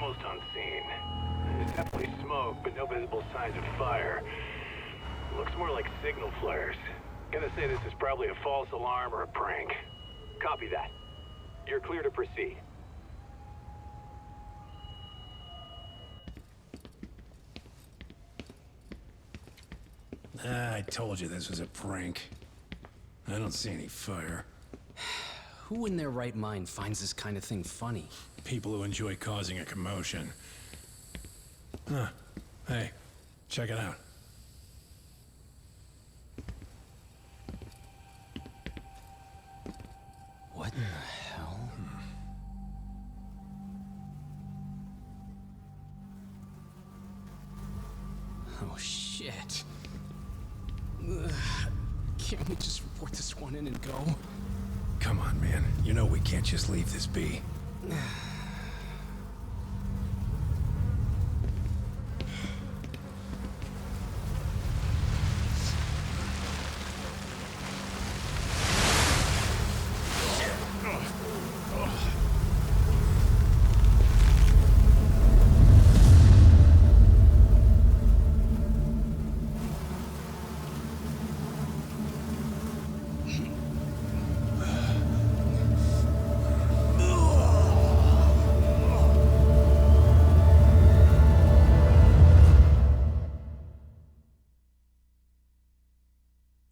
almost on scene. There's definitely smoke, but no visible signs of fire. Looks more like signal flares. Gonna say this is probably a false alarm or a prank. Copy that. You're clear to proceed. I told you this was a prank. I don't see any fire. Who in their right mind finds this kind of thing funny? People who enjoy causing a commotion. Huh. Hey, check it out. What in the hell? Oh, shit. Ugh. Can't we just report this one in and go? Come on, man. You know we can't just leave this be.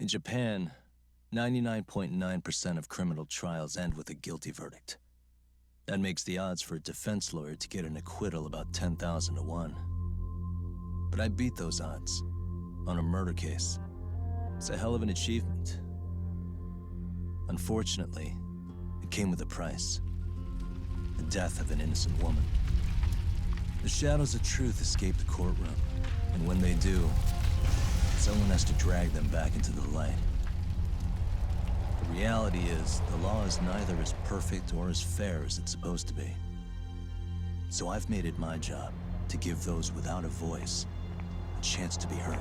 In Japan, 99.9% of criminal trials end with a guilty verdict. That makes the odds for a defense lawyer to get an acquittal about 10,000 to 1. But I beat those odds on a murder case. It's a hell of an achievement. Unfortunately, it came with a price. The death of an innocent woman. The shadows of truth escape the courtroom, and when they do, someone has to drag them back into the light. The reality is, the law is neither as perfect or as fair as it's supposed to be. So I've made it my job to give those without a voice a chance to be heard.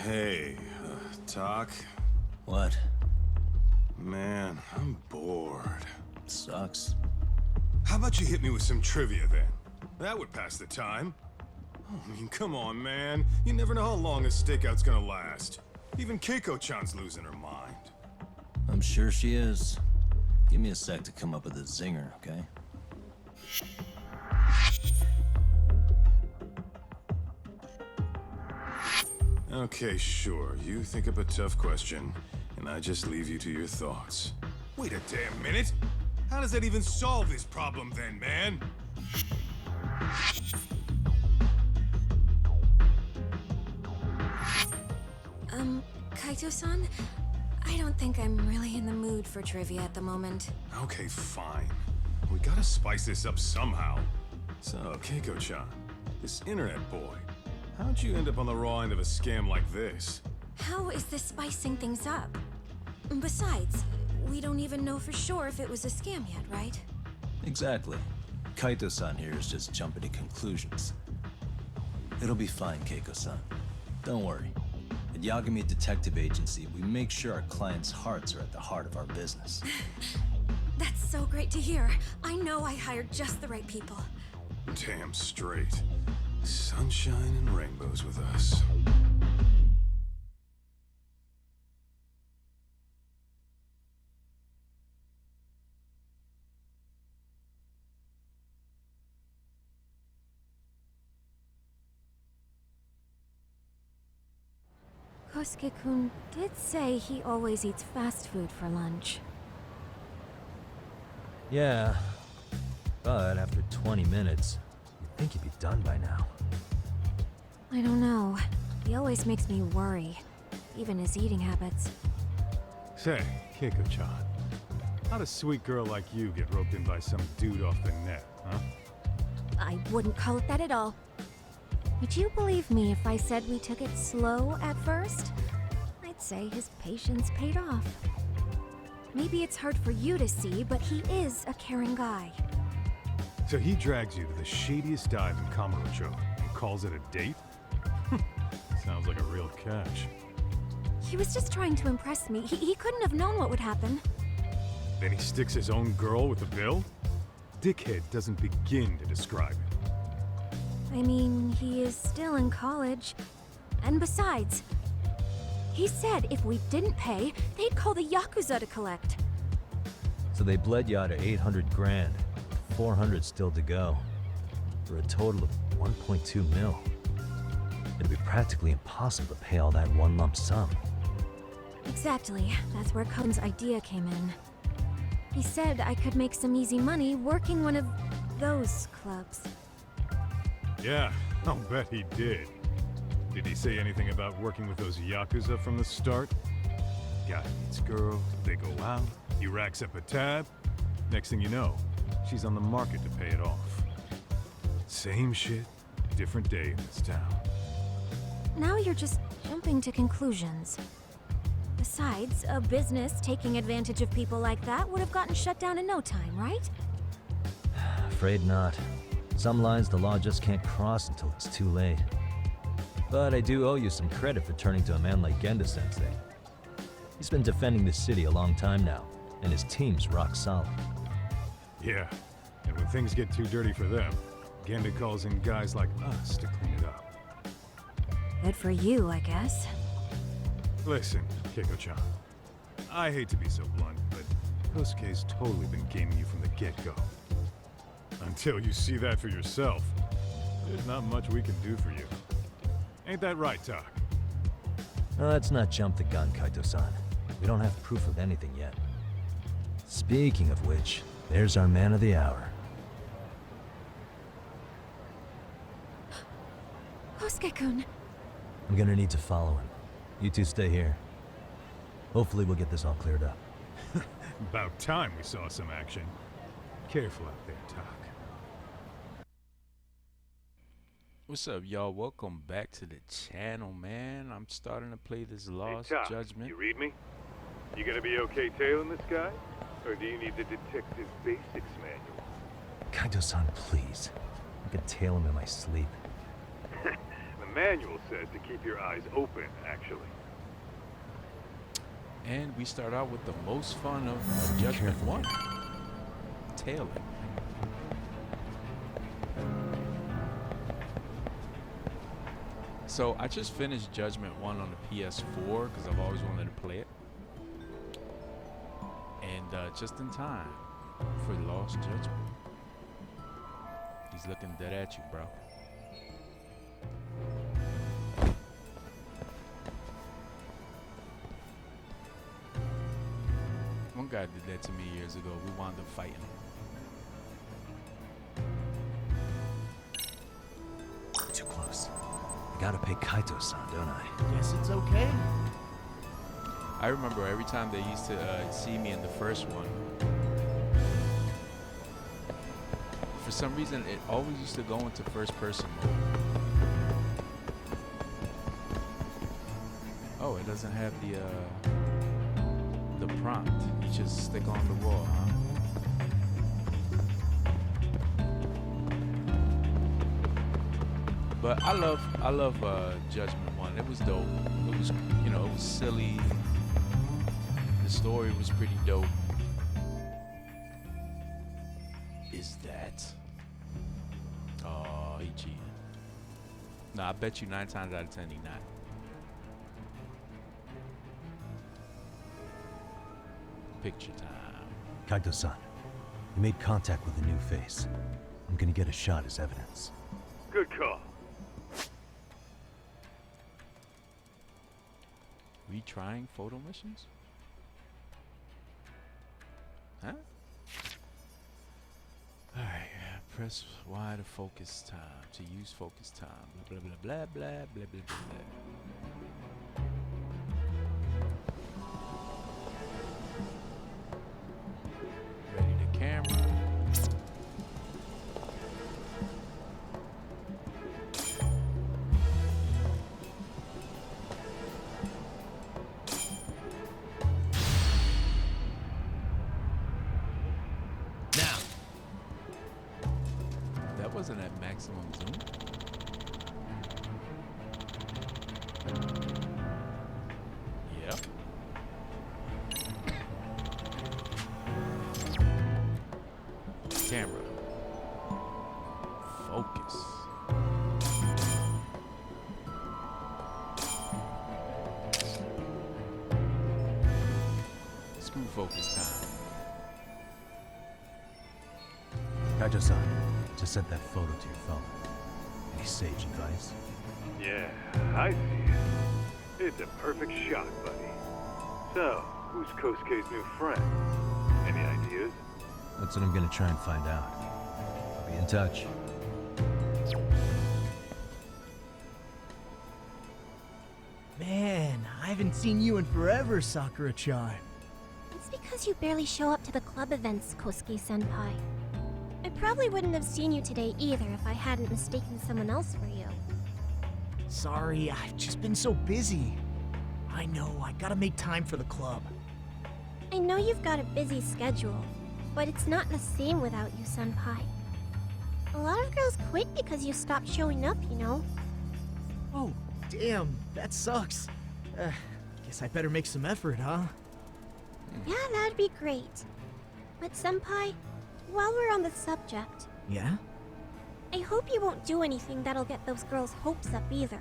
Hey, Talk? What? Man, I'm bored. Sucks. How about you hit me with some trivia then? That would pass the time. I mean, come on, man. You never know how long a stakeout's gonna last. Even Keiko-chan's losing her mind. I'm sure she is. Give me a sec to come up with a zinger, okay? Okay, sure. You think up a tough question, and I just leave you to your thoughts. Wait a damn minute! How does that even solve this problem then, man? Kaito-san? I don't think I'm really in the mood for trivia at the moment. Okay, fine. We gotta spice this up somehow. So, Keiko-chan, this internet boy, how'd you end up on the raw end of a scam like this? How is this spicing things up? Besides, we don't even know for sure if it was a scam yet, right? Exactly. Kaito-san here is just jumping to conclusions. It'll be fine, Keiko-san. Don't worry. At Yagami Detective Agency, we make sure our clients' hearts are at the heart of our business. That's so great to hear. I know I hired just the right people. Damn straight. Sunshine and rainbows with us. Kosuke-kun did say he always eats fast food for lunch. Yeah, but after 20 minutes, you'd think he'd be done by now. I don't know. He always makes me worry. Even his eating habits. Say, Keiko-chan, how'd a sweet girl like you get roped in by some dude off the net, huh? I wouldn't call it that at all. Would you believe me if I said we took it slow at first? I'd say his patience paid off. Maybe it's hard for you to see, but he is a caring guy. So he drags you to the shadiest dive in Kamurocho and calls it a date? Sounds like a real catch. He was just trying to impress me. He couldn't have known what would happen. Then he sticks his own girl with the bill? Dickhead doesn't begin to describe it. I mean, he is still in college. And besides, he said if we didn't pay, they'd call the YAKUZA to collect. So they bled you out of 800 grand, 400 still to go, for a total of 1.2 mil. It'd be practically impossible to pay all that in one lump sum. Exactly. That's where Cohen's idea came in. He said I could make some easy money working one of those clubs. Yeah, I'll bet he did. Did he say anything about working with those Yakuza from the start? Guy meets girl, they go out, he racks up a tab. Next thing you know, she's on the market to pay it off. Same shit, different day in this town. Now you're just jumping to conclusions. Besides, a business taking advantage of people like that would have gotten shut down in no time, right? Afraid not. Some lines the law just can't cross until it's too late. But I do owe you some credit for turning to a man like Genda-sensei. He's been defending this city a long time now, and his team's rock solid. Yeah, and when things get too dirty for them, Genda calls in guys like us to clean it up. Good for you, I guess. Listen, Keiko-chan. I hate to be so blunt, but Kosuke's totally been gaming you from the get-go. Until you see that for yourself, there's not much we can do for you. Ain't that right, Tak? Let's not jump the gun, Kaito-san. We don't have proof of anything yet. Speaking of which, there's our man of the hour. Kosuke-kun. I'm gonna need to follow him. You two stay here. Hopefully we'll get this all cleared up. About time we saw some action. Careful out there, Tak. What's up, y'all? Welcome back to the channel, man. I'm starting to play this Lost Tak, Judgment. you read me? You gonna be okay tailing this guy? Or do you need the detective basics manual? Kaito-san, please. I could tail him in my sleep. The manual says to keep your eyes open, actually. And we start out with the most fun of Judgment 1. Tailing. So I just finished Judgment 1 on the PS4 because I've always wanted to play it. And just in time for Lost Judgment. He's looking dead at you, bro. One guy did that to me years ago. We wound up fighting. Too close. I gotta pay Kaito-san, don't I? Guess it's okay. I remember every time they used to see me in the first one. For some reason, it always used to go into first-person mode. Oh, it doesn't have the prompt. You just stick on the wall, huh? But I love Judgment 1. It was dope. It was, you know, it was silly. The story was pretty dope. Is that? Oh, he cheated. No, I bet you 9 times out of 10 he not. Picture time. Kaito-san, you made contact with a new face. I'm gonna get a shot as evidence. Good call. Retrying photo missions? Huh? Alright, press Y to focus time. To use focus time. Blah blah blah blah blah blah blah blah. Ready the camera. wasn't at maximum zoom. Yep. Camera. Focus. Screw focus time. Kaito-san, just sent that photo to your phone. Any sage advice? Yeah, I see it. It's a perfect shot, buddy. So, who's Kosuke's new friend? Any ideas? That's what I'm gonna try and find out. I'll be in touch. Man, I haven't seen you in forever, Sakura-chan. It's because you barely show up to the club events, Kosuke-senpai. I probably wouldn't have seen you today either if I hadn't mistaken someone else for you. Sorry, I've just been so busy. I know, I gotta make time for the club. I know you've got a busy schedule, but it's not the same without you, senpai. A lot of girls quit because you stopped showing up, you know? Oh, damn, that sucks. Guess I better make some effort, huh? Yeah, that'd be great. But senpai, while we're on the subject, Yeah? I hope you won't do anything that'll get those girls' hopes up either.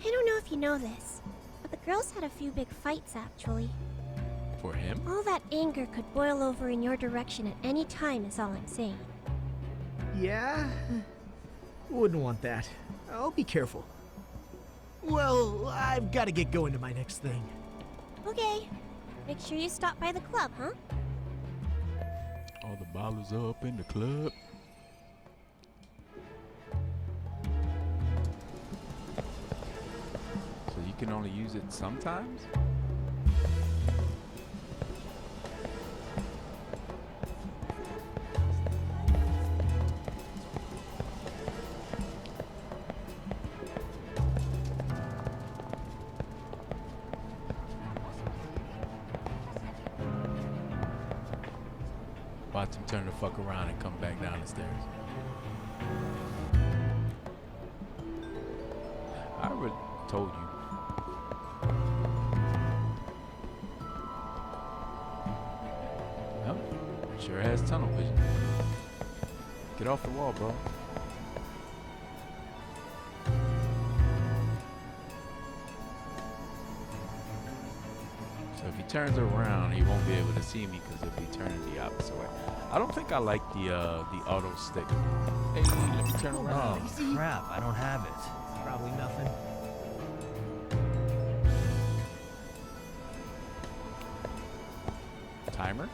I don't know if you know this, but the girls had a few big fights actually. For him? All that anger could boil over in your direction at any time is all I'm saying. Yeah? Wouldn't want that. I'll be careful. Well, I've gotta get going to my next thing. Okay. Make sure you stop by the club, huh? All the ballers are up in the club. So you can only use it sometimes? Watch him turn the fuck around and come back down the stairs. I already told you. Yep, sure has tunnel vision. Get off the wall, bro. So if he turns around, he won't be able to see me because he'll be turning the opposite way. I don't think I like the auto stick. Hey, let me turn around. Oh, crap, I don't have it. Probably nothing. Timer?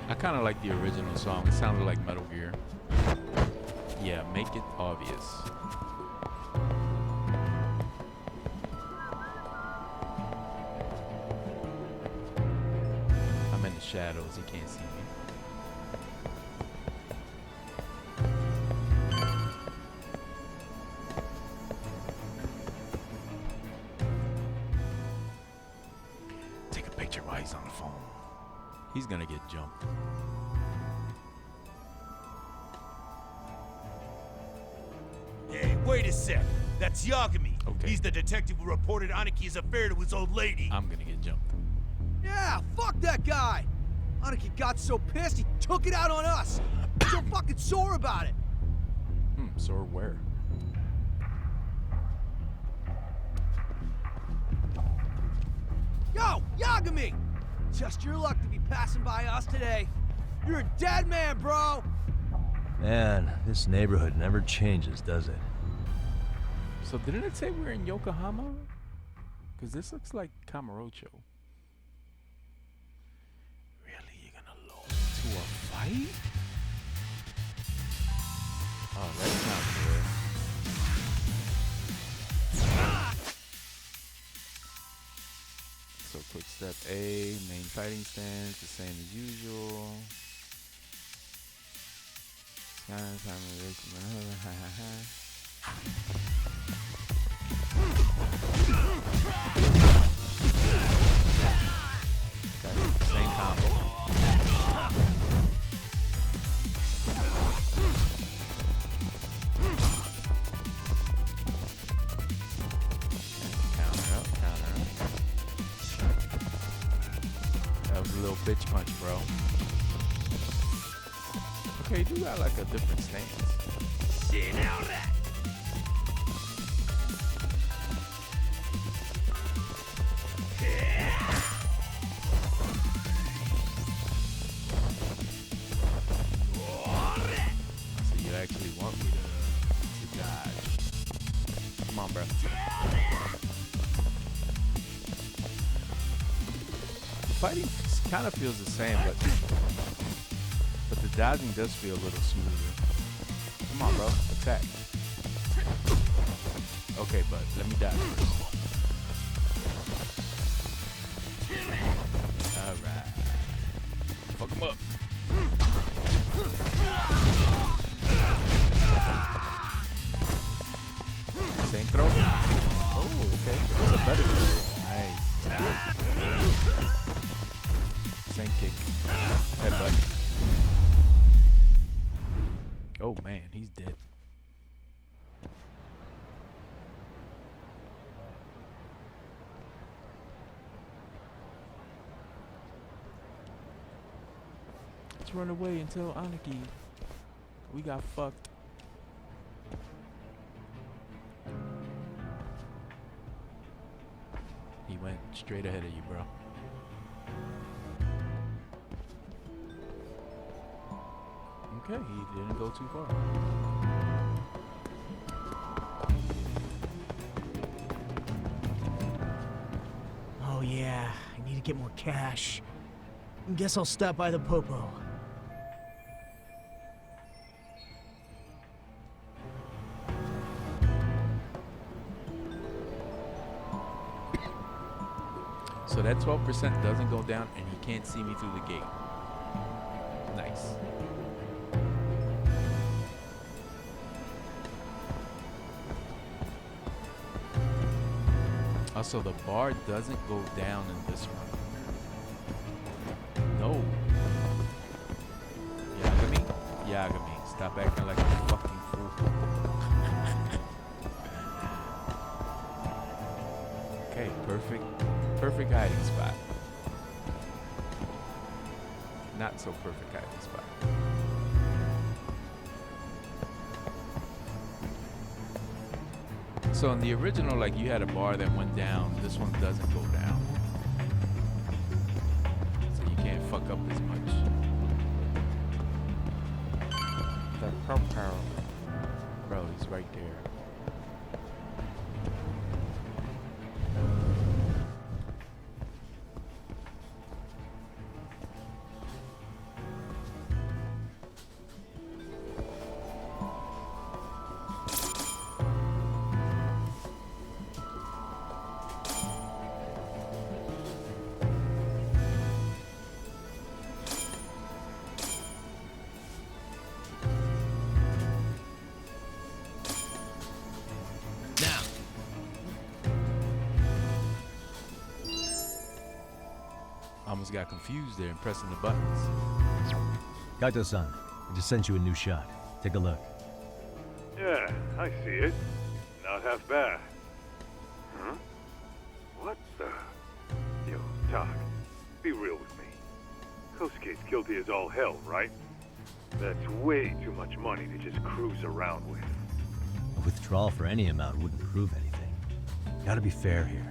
I kind of like the original song. It sounded like Metal Gear. Yeah, make it obvious. I'm in the shadows. He can't see me. Take a picture while he's on the phone. He's gonna get jumped. Hey, wait a sec. That's Yagami. Okay. He's the detective who reported Aniki's affair to his old lady. I'm gonna get jumped. Yeah, fuck that guy! Aniki got so pissed he took it out on us! So fucking sore about it! Sore where? Yo, Yagami! Just your luck to be passing by us today. You're a dead man, bro! Man, this neighborhood never changes, does it? So didn't it say we're in Yokohama? Because this looks like Kamurocho. Really? You're gonna lure me to a fight? Oh, that's not good. So quick step A, main fighting stance, the same as usual. Same combo. Counter up, counter up. That was a little bitch punch, bro. Okay, you do got like a different stance. See now that. So you actually want me to dodge. Come on, bro. The fighting kind of feels the same, but the dodging does feel a little smoother. Come on, bro. Attack. Okay, bud. Let me dodge first. Alright. Fuck him up. Same throw. Oh, okay. That's a better throw. Nice. Same kick. Headbutt. Oh man, he's dead. Let's run away until Anarchy. We got fucked. He went straight ahead of you, bro. Okay, he didn't go too far. Oh yeah, I need to get more cash. Guess I'll stop by the Popo. So that 12% doesn't go down and he can't see me through the gate. Nice. Also, the bar doesn't go down in this one. No. Yagami? Yagami. Stop acting like a fucking fool. Okay, perfect hiding spot. Not so perfect hiding spot. So in the original, like, you had a bar that went down. This one doesn't go down. So you can't fuck up as much. The Popo. Bro, he's right there. Almost got confused there and pressing the buttons. Kaito-san, I just sent you a new shot. Take a look. Yeah, I see it. Not half bad. Huh? What the? Yo, Doc, be real with me. Kosuke's guilty as all hell, right? That's way too much money to just cruise around with. A withdrawal for any amount wouldn't prove anything. Gotta be fair here.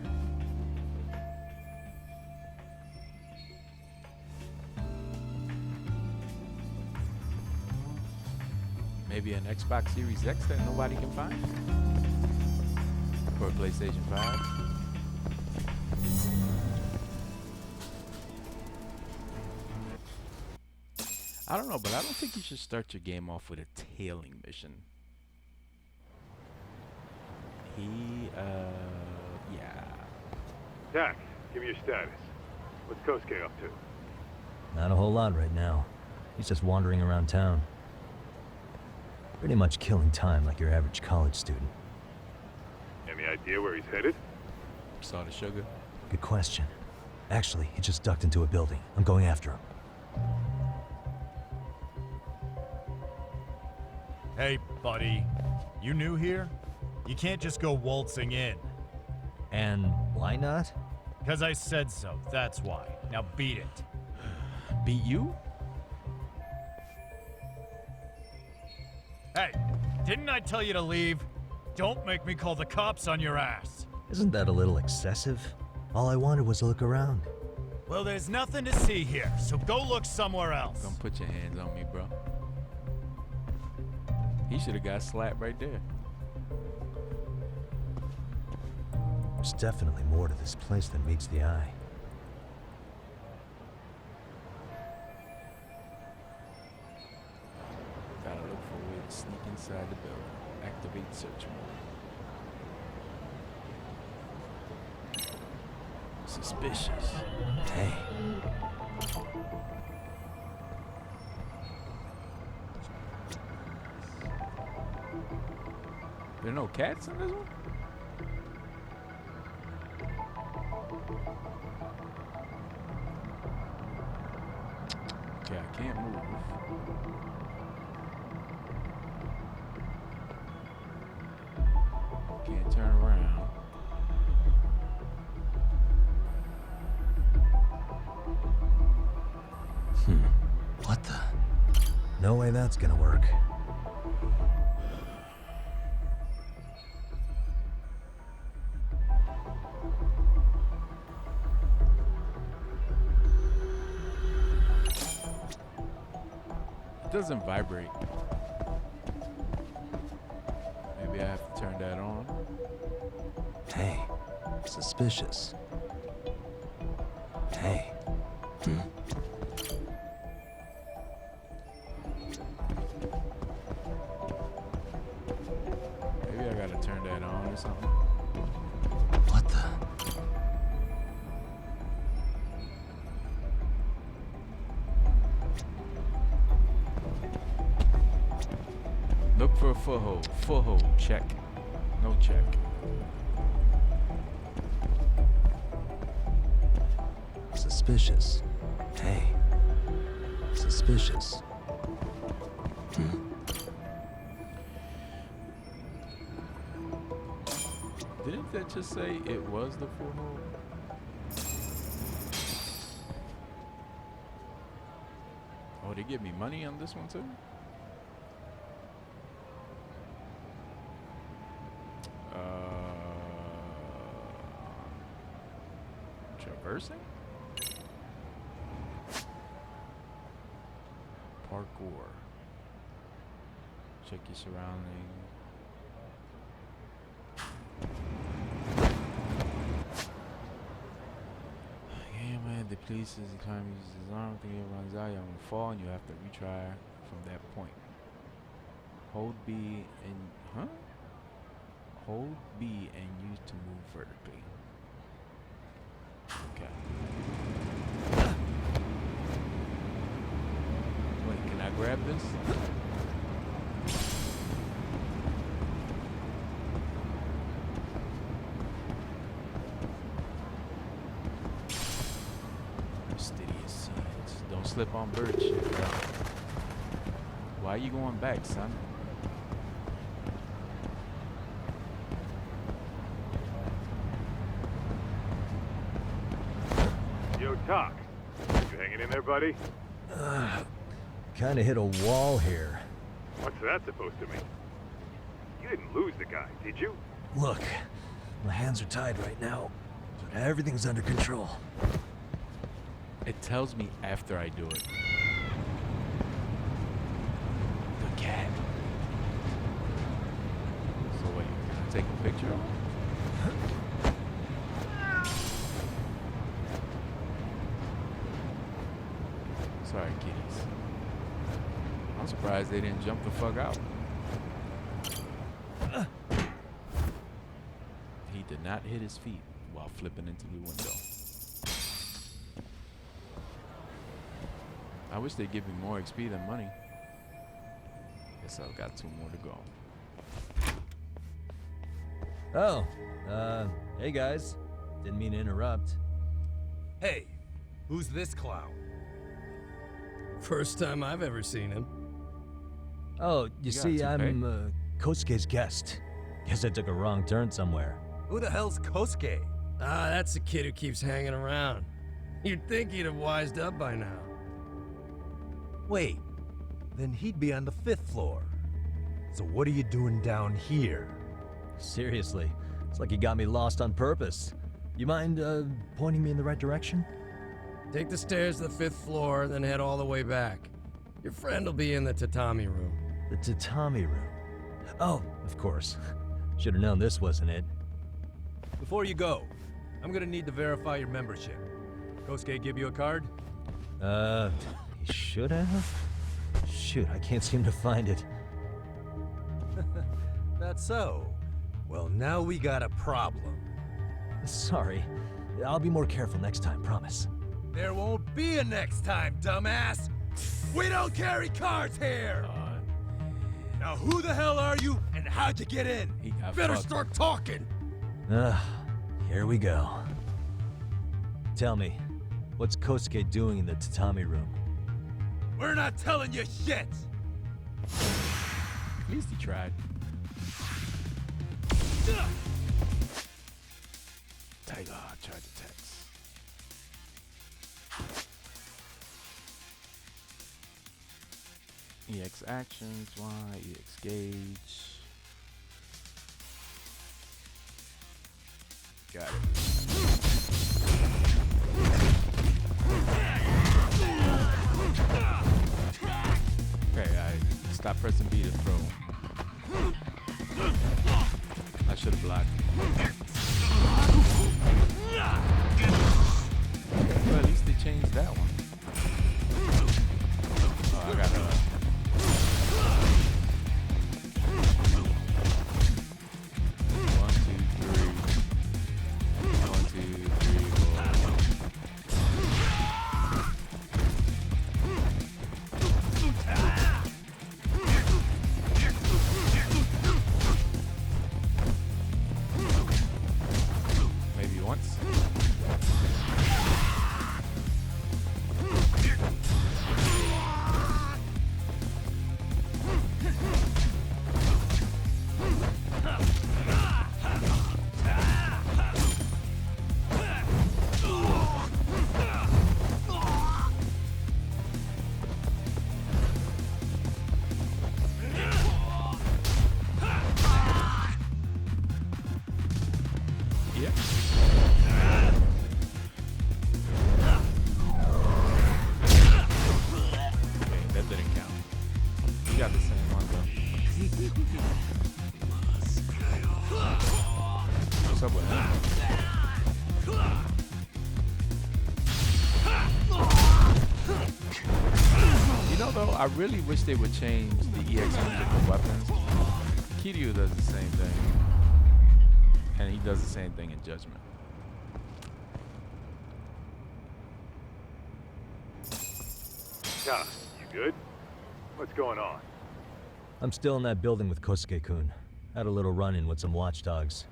Maybe an Xbox Series X that nobody can find? Or a PlayStation 5? I don't know, but I don't think you should start your game off with a tailing mission. Yeah. Dak, give me your status. What's Kosuke up to? Not a whole lot right now. He's just wandering around town. Pretty much killing time like your average college student. Any idea where he's headed? Saw the sugar. Good question. Actually, he just ducked into a building. I'm going after him. Hey, buddy. You new here? You can't just go waltzing in. And why not? 'Cause I said so, that's why. Now beat it. Beat you? Hey, didn't I tell you to leave? Don't make me call the cops on your ass. Isn't that a little excessive? All I wanted was to look around. Well, there's nothing to see here, so go look somewhere else. Don't put your hands on me, bro. He should have got slapped right there. There's definitely more to this place than meets the eye. Gotta look for a way to sneak inside the building. Activate search mode. Suspicious. Hey, There are no cats in this one? Okay, I can't move. Can't turn around. What the? no way that's gonna work. It doesn't vibrate. Maybe I have to turn that on. Hey, suspicious. Hey. Maybe I gotta turn that on or something. What the? Look for a foothold. Foothold. Check. No check. Suspicious. Hey. Suspicious. Didn't that just say it was the foothold? Oh, they give me money on this one too? Traversing? Parkour. Check your surroundings. Yeah, man, the police says the time uses his arm, think it runs out, you're gonna fall, and you have to retry from that point. Hold B and, Hold B and use to move vertically. Okay. Wait, can I grab this? Steady as seeds. Don't slip on bird shit, bro. Why are you going back, son? Yo, Doc. You hanging in there, buddy? Kinda hit a wall here. What's that supposed to mean? You didn't lose the guy, did you? Look, my hands are tied right now, but everything's under control. It tells me after I do it. The cat. So wait, can I take a picture of it? Sorry, kitties. I'm surprised they didn't jump the fuck out. He did not hit his feet while flipping into the window. I wish they'd give me more XP than money. Guess I've got 2 more to go. Oh, hey guys. Didn't mean to interrupt. Hey, who's this clown? First time I've ever seen him. Oh, you got see, a I'm, Kosuke's guest. Guess I took a wrong turn somewhere. Who the hell's Kosuke? Ah, that's the kid who keeps hanging around. You'd think he'd have wised up by now. Wait, then he'd be on the 5th floor. So what are you doing down here? Seriously, it's like you got me lost on purpose. You mind, pointing me in the right direction? Take the stairs to the 5th floor, then head all the way back. Your friend will be in the tatami room. The tatami room. Oh, of course. Should have known this wasn't it. Before you go, I'm gonna need to verify your membership. Kosuke give you a card? He should have? Shoot, I can't seem to find it. That's so. Well, now we got a problem. Sorry. I'll be more careful next time, promise. There won't be a next time, dumbass! We don't carry cards here! Now who the hell are you, and how'd you get in? He got Better fucked. start talking! Here we go. Tell me, what's Kosuke doing in the tatami room? We're not telling you shit! At least he tried. Tiger charge attacks. EX actions, Y, EX gauge. Got it. Okay, I stop pressing B to throw. I should have blocked. Well, at least they changed that one. Oh, I got a. 1, 2, 3. 1, 2, 3, 4. Maybe once. Yeah. Okay, that didn't count. We got the same one though. What's up with him? You know though, I really wish they would change the EX music for weapons. Kiryu does the same thing. And he does the same thing in Judgment. Ka, you good? What's going on? I'm still in that building with Kosuke-kun. Had a little run-in with some watchdogs.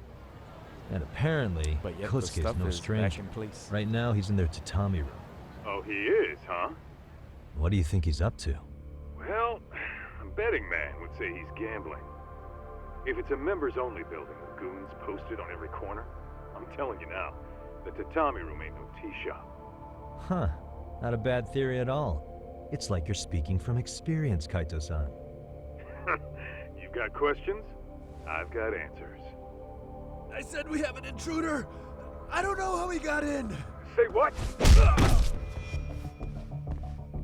And apparently, But yet the Kosuke's stuff no is back stranger. in place. Right now, he's in their tatami room. Oh, he is, huh? What do you think he's up to? Well, a betting man would say he's gambling. If it's a members-only building with goons posted on every corner, I'm telling you now, the tatami room ain't no tea shop. Huh. Not a bad theory at all. It's like you're speaking from experience, Kaito-san. You've got questions? I've got answers. I said we have an intruder! I don't know how he got in! Say what?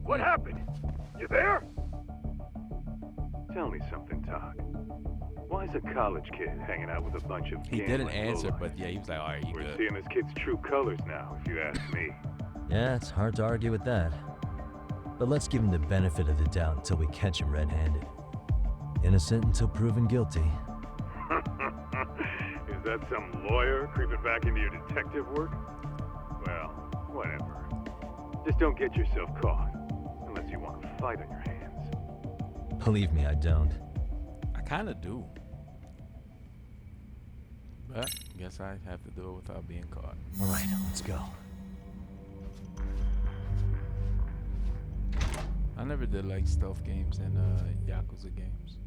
What happened? You there? Tell me something, Todd. Why is a college kid hanging out with a bunch of He didn't gambling answer, lowlifes? but yeah, he was like, alright, you We're good. seeing this kid's true colors now, if you ask me. Yeah, it's hard to argue with that. But let's give him the benefit of the doubt until we catch him red-handed. Innocent until proven guilty. Is that some lawyer creeping back into your detective work? Well, whatever. Just don't get yourself caught. Unless you want a fight on your hands. Believe me, I don't. I kinda do. But guess I have to do it without being caught. All right, let's go. I never did like stealth games and Yakuza games.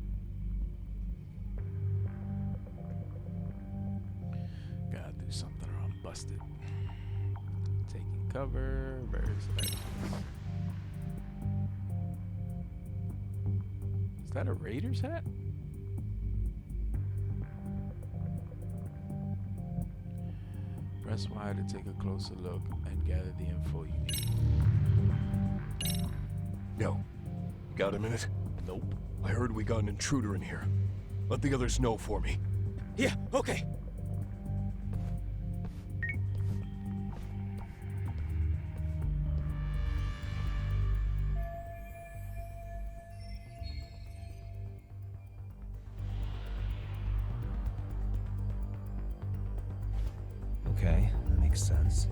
Gotta do something or I'm busted. Taking cover, various actions. Is that a Raiders hat? Press Y to take a closer look and gather the info you need. Yo, got a minute? Nope. I heard we got an intruder in here. Let the others know for me. Yeah, okay. Okay, that makes sense.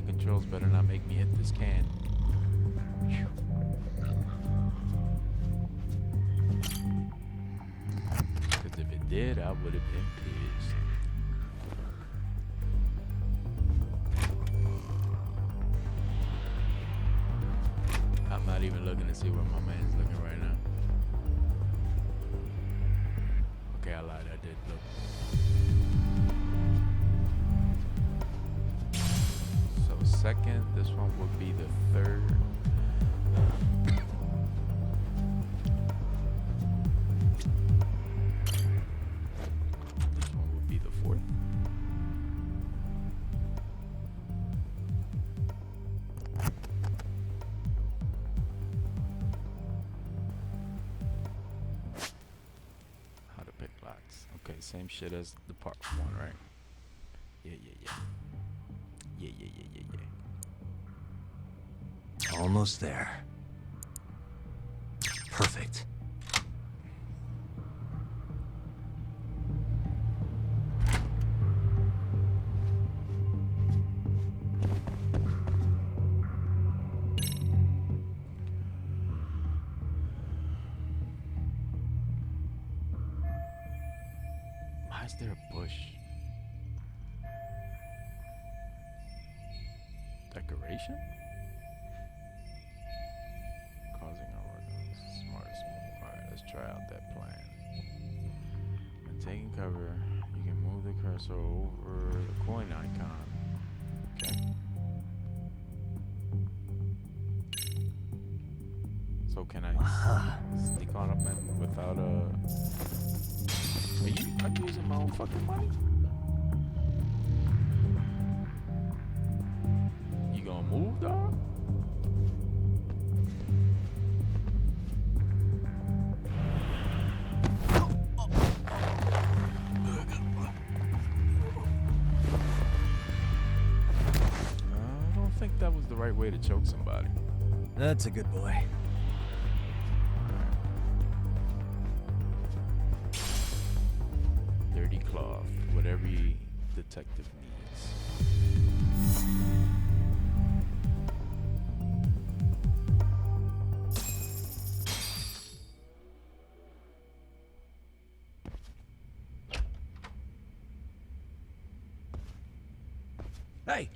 Controls better not make me hit this can. Because if it did, I would have been pissed. I'm not even looking to see where my man's looking right now. Okay, I lied. I did look. Second, this one would be the third. This one would be the fourth. How to pick locks. Okay, same shit as the part one, right? Yeah. Yeah. Almost there. Perfect. Why is there a bush? Decoration? Causing our work on the smartest move. Alright, let's try out that plan. When taking cover, you can move the cursor over the coin icon. Okay. So can I sneak on up and without a... Are you using my own fucking money? You gonna move, dog? think that was the right way to choke somebody. That's a good boy. Dirty cloth, what every detective needs. Hey,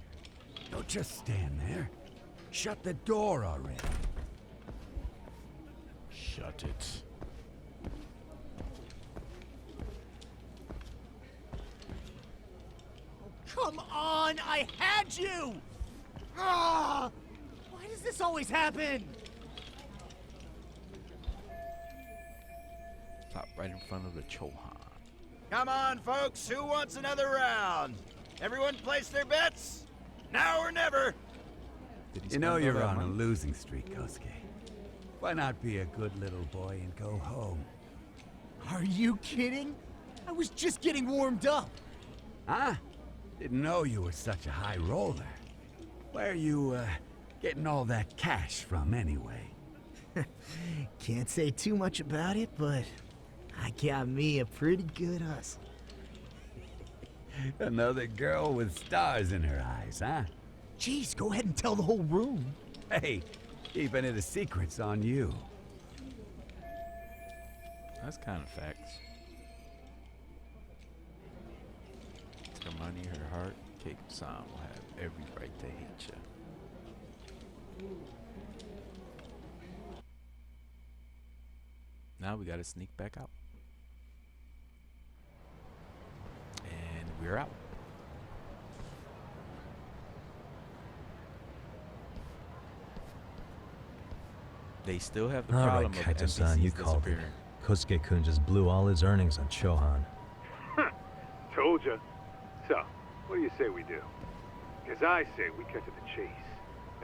don't just stand there. Shut the door already. Shut it. Come on, I had you! Ah! Why does this always happen? Stop right in front of the Chohan. Come on, folks. Who wants another round? Everyone place their bets? Now or never. You know you're on a losing streak, Kosuke. Why not be a good little boy and go home? Are you kidding? I was just getting warmed up. Huh? Didn't know you were such a high roller. Where are you, getting all that cash from, anyway? Can't say too much about it, but I got me a pretty good hustle. Another girl with stars in her eyes, huh? Jeez, go ahead and tell the whole room. Hey, keeping it a secret's on you. That's kind of facts. It's her money, her heart. Keiko-san will have every right to hate you. Now we gotta sneak back out. And we're out. They still have the problem of Kaito-san, you NPCs called it. disappearing. Kosuke-kun just blew all his earnings on Chohan. Told ya. So, what do you say we do? Because I say we cut to the chase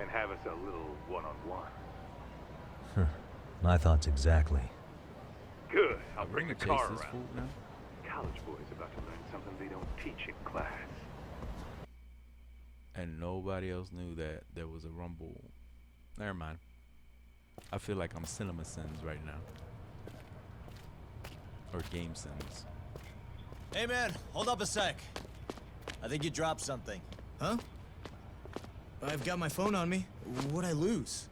and have us a little one-on-one. My thoughts exactly. Good. I'll bring the Chase car this around. fool now? College boys about to learn something they don't teach in class. And nobody else knew that there was a rumble. Never mind. I feel like I'm Cinema Sins right now. Or Game Sins. Hey man, hold up a sec. I think you dropped something. Huh? I've got my phone on me. What'd I lose?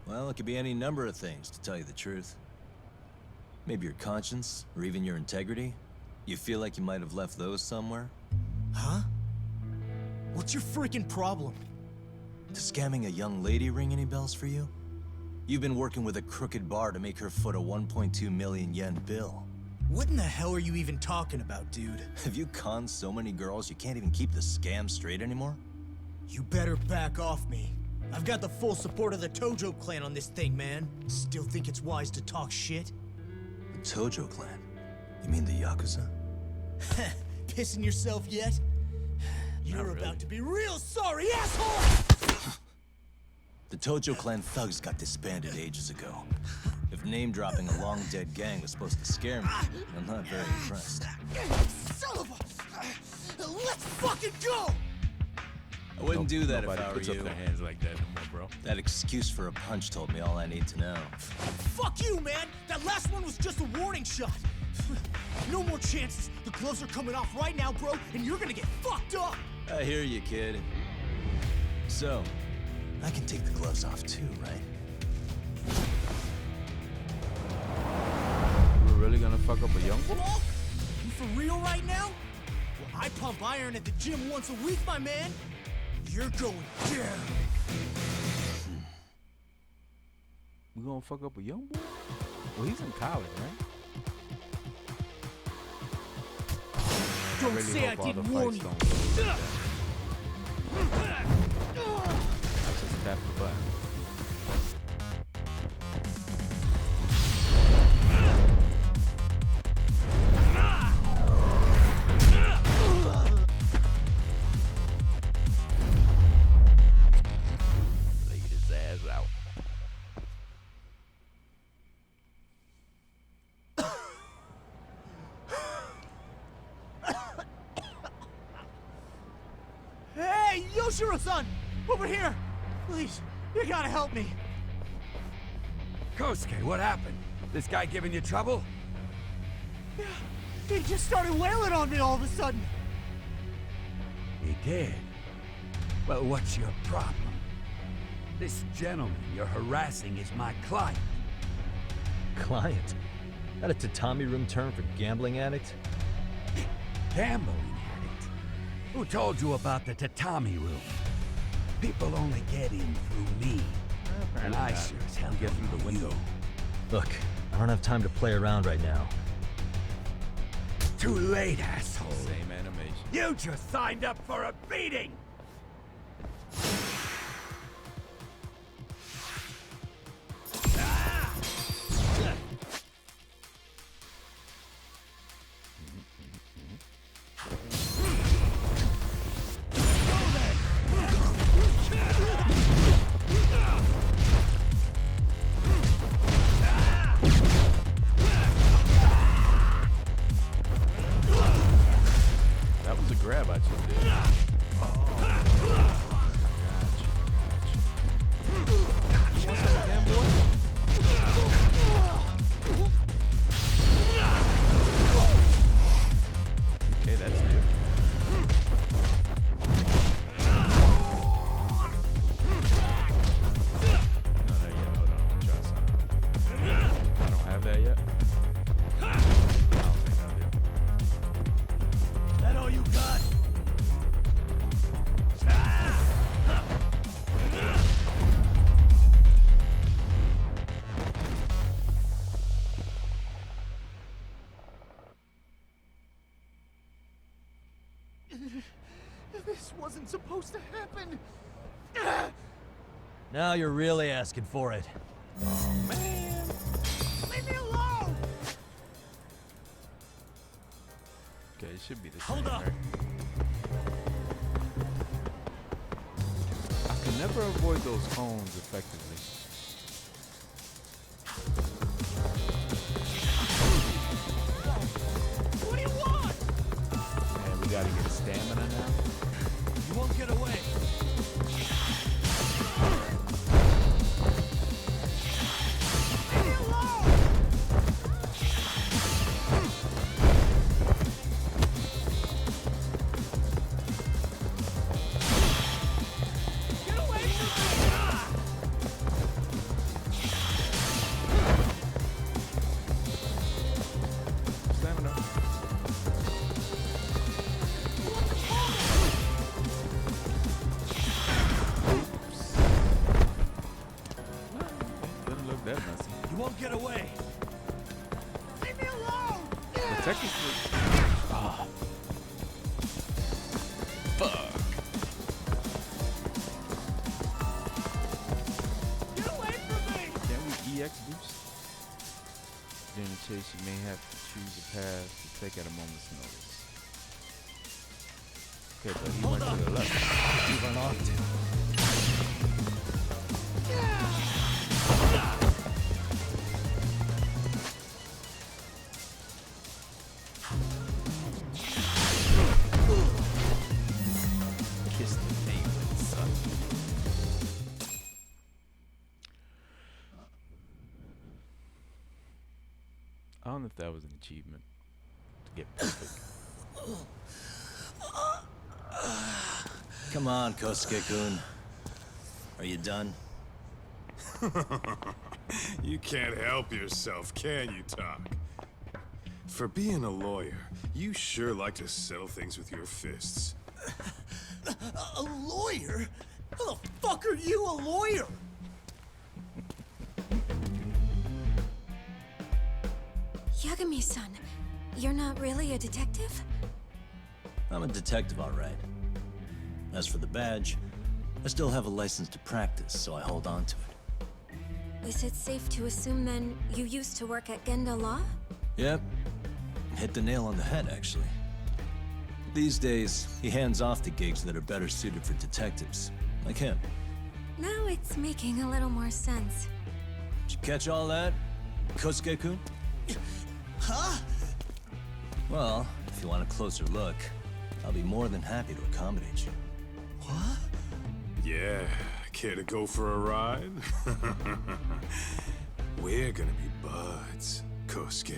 Well, it could be any number of things, to tell you the truth. Maybe your conscience, or even your integrity. You feel like you might have left those somewhere? Huh? What's your freaking problem? Does scamming a young lady ring any bells for you? You've been working with a crooked bar to make her foot a 1.2 million yen bill. What in the hell are you even talking about, dude? Have you conned so many girls you can't even keep the scam straight anymore? You better back off me. I've got the full support of the Tojo clan on this thing, man. Still think it's wise to talk shit? The Tojo clan? You mean the Yakuza? Pissing yourself yet? You're really. about to be real sorry, asshole! The Tojo clan thugs got disbanded ages ago. If name-dropping a long-dead gang was supposed to scare me, I'm not very impressed. Son of a... Let's fucking go! I wouldn't do that if Nobody I were puts you. up their hands like that no more, bro. That excuse for a punch told me all I need to know. Fuck you, man! That last one was just a warning shot! No more chances! The gloves are coming off right now, bro, and you're gonna get fucked up! I hear you, kid. So, I can take the gloves off too, right? We're really gonna fuck up a young boy? You for real right now? Well, I pump iron at the gym once a week, my man. You're going down. We gonna fuck up a young boy? Well, he's in college, right? Don't really say I hope all the didn't warn fights you. don't go like that. I just tapped the button. Laid his ass out. Hey, Yoshiro-san! Over here! Please, you gotta help me. Kosuke, what happened? This guy giving you trouble? Yeah, he just started wailing on me all of a sudden. He did? Well, what's your problem? This gentleman you're harassing is my client. Client? That a tatami room term for gambling addict? Gambling addict? Who told you about the tatami room? People only get in through me. And I sure as hell get through the window. Look, I don't have time to play around right now. Too late, asshole. Same animation. You just signed up for a beating! That was a grab I just did. Okay, that's new. Not that yet. Hold on. Try something. I don't have that yet. I don't think I do. That all you got? This wasn't supposed to happen. Now you're really asking for it. Oh, man. Leave me alone! Okay, it should be the Hold same, up. right? I can never avoid those cones effectively. What do you want? Man, we gotta get stamina now. You won't get away. Leave me alone! Get away from me! Ah! Stamina. Doesn't look that messy. You won't get away. Leave me alone! But technically, fuck. Get away from me! Can we EX boost? During the chase, you may have to choose a path to take at a moment's notice. Okay, but he went to the left. You run off to. Kiss the pavement, son. I don't know if that was an achievement to get perfect. Come on, Kosuke-kun. Are you done? You can't help yourself, can you, Talk? For being a lawyer, you sure like to settle things with your fists. A lawyer? How the fuck are you a lawyer? Yagami-san, you're not really a detective? I'm a detective, all right. As for the badge, I still have a license to practice, so I hold on to it. Is it safe to assume then you used to work at Genda Law? Yep. Hit the nail on the head, actually. These days, he hands off to gigs that are better suited for detectives, like him. Now it's making a little more sense. Did you catch all that, Kosuke-kun? Huh? Well, if you want a closer look, I'll be more than happy to accommodate you. What? Yeah? Yeah, care to go for a ride? We're gonna be buds, Kosuke.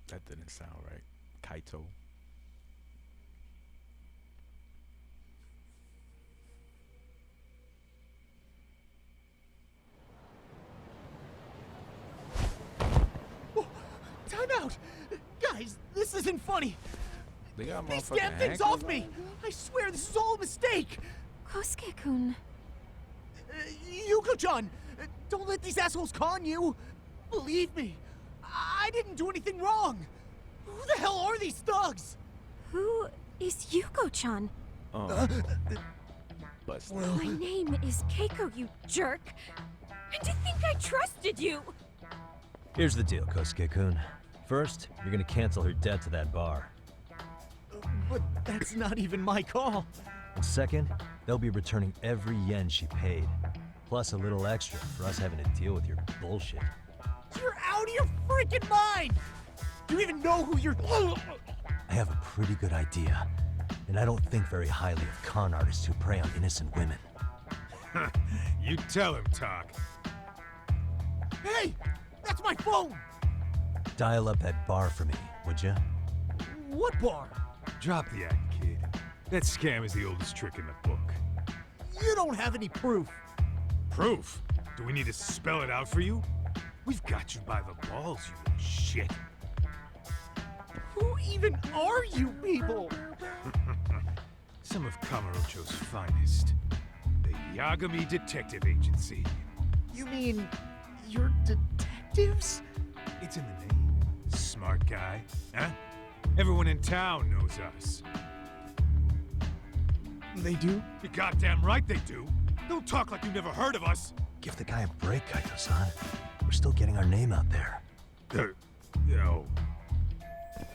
That didn't sound right. Kaito. Time out! Guys, this isn't funny! They got These motherfucking damn things hackers off on me! it? I swear this is all a mistake! Kosuke-kun. Yuko-chan! Don't let these assholes con you! Believe me, I didn't do anything wrong! Who the hell are these thugs? Who is Yuko-chan? Busted. My name is Keiko, you jerk! And to think I trusted you! Here's the deal, Kosuke-kun. First, you're gonna cancel her debt to that bar. But that's not even my call. And second, they'll be returning every yen she paid. Plus a little extra for us having to deal with your bullshit. You're out of your freaking mind! Do you even know who you're... I have a pretty good idea. And I don't think very highly of con artists who prey on innocent women. You tell him, Talk. Hey! That's my phone! Dial up that bar for me, would ya? What bar? Drop the act, kid. That scam is the oldest trick in the book. You don't have any proof. Proof? Do we need to spell it out for you? We've got you by the balls, you little shit. Who even are you people? Some of Kamurocho's finest. The Yagami Detective Agency. You mean you're detectives? It's in the name. Smart guy, huh? Everyone in town knows us. They do? You're goddamn right they do. Don't talk like you never heard of us. Give the guy a break, Kaito-san. We're still getting our name out there. No. Not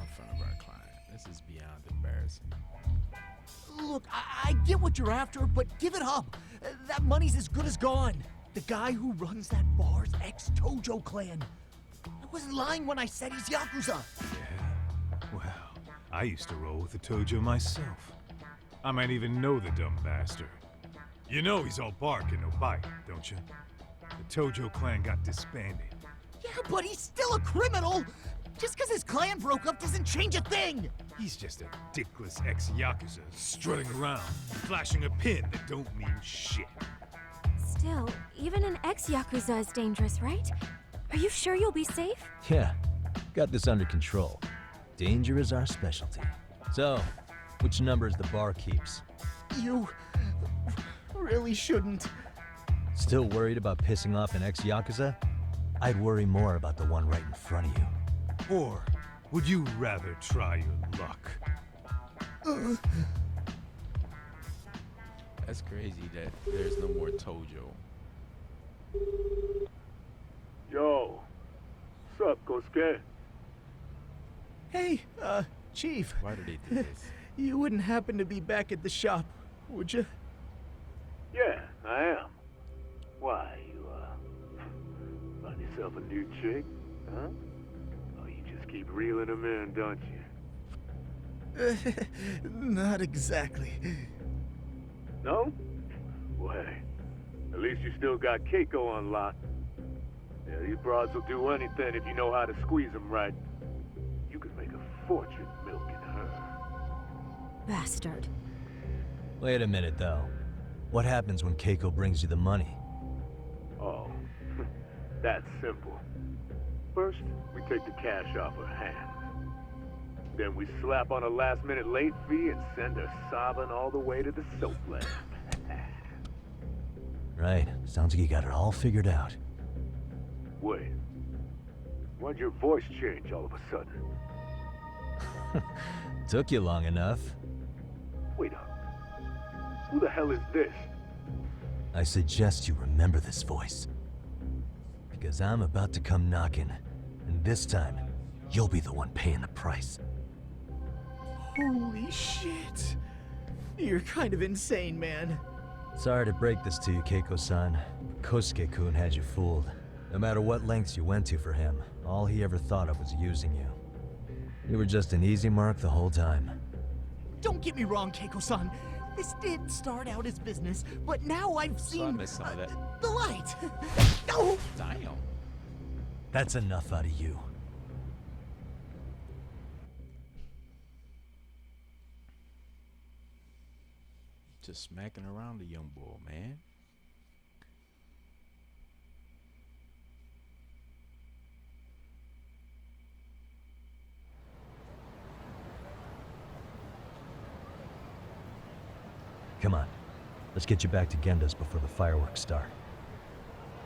in front of our client. This is beyond embarrassing. Look, I get what you're after, but give it up. That money's as good as gone. The guy who runs that bar's ex-Tojo clan. I wasn't lying when I said he's Yakuza. Yeah? Well, I used to roll with the Tojo myself. I might even know the dumb bastard. You know he's all bark and no bite, don't you? The Tojo clan got disbanded. Yeah, but he's still a criminal! Just because his clan broke up doesn't change a thing! He's just a dickless ex-Yakuza strutting around, flashing a pin that don't mean shit. Still, even an ex-Yakuza is dangerous, right? Are you sure you'll be safe? Yeah, got this under control. Danger is our specialty. So, which numbers the bar keeps? You really shouldn't. Still worried about pissing off an ex-Yakuza? I'd worry more about the one right in front of you. Or would you rather try your luck? That's crazy that there's no more Tojo. Yo, what's up, Kosuke? Hey, Chief. Why did they do this? You wouldn't happen to be back at the shop, would you? Yeah, I am. Why, you, find yourself a new chick, huh? Oh, you just keep reeling them in, don't you? Not exactly. No? Well, hey, at least you still got Keiko on lock. Yeah, these broads will do anything if you know how to squeeze them right. You could make a fortune milking her. Bastard. Wait a minute, though. What happens when Keiko brings you the money? Oh, that's simple. First, we take the cash off her hands. Then we slap on a last-minute late fee and send her sobbing all the way to the soap lab. Right. Sounds like you got it all figured out. Wait. Why'd your voice change all of a sudden? Took you long enough. Wait up. Who the hell is this? I suggest you remember this voice. Because I'm about to come knocking, and this time, you'll be the one paying the price. Holy shit. You're kind of insane, man. Sorry to break this to you, Keiko-san. Kosuke-kun had you fooled. No matter what lengths you went to for him, all he ever thought of was using you. You were just an easy mark the whole time. Don't get me wrong, Keiko-san. This did start out as business, but now I've seen the light. No! Damn. That's enough out of you. Just smacking around the young boy, man. Come on. Let's get you back to Genda's before the fireworks start.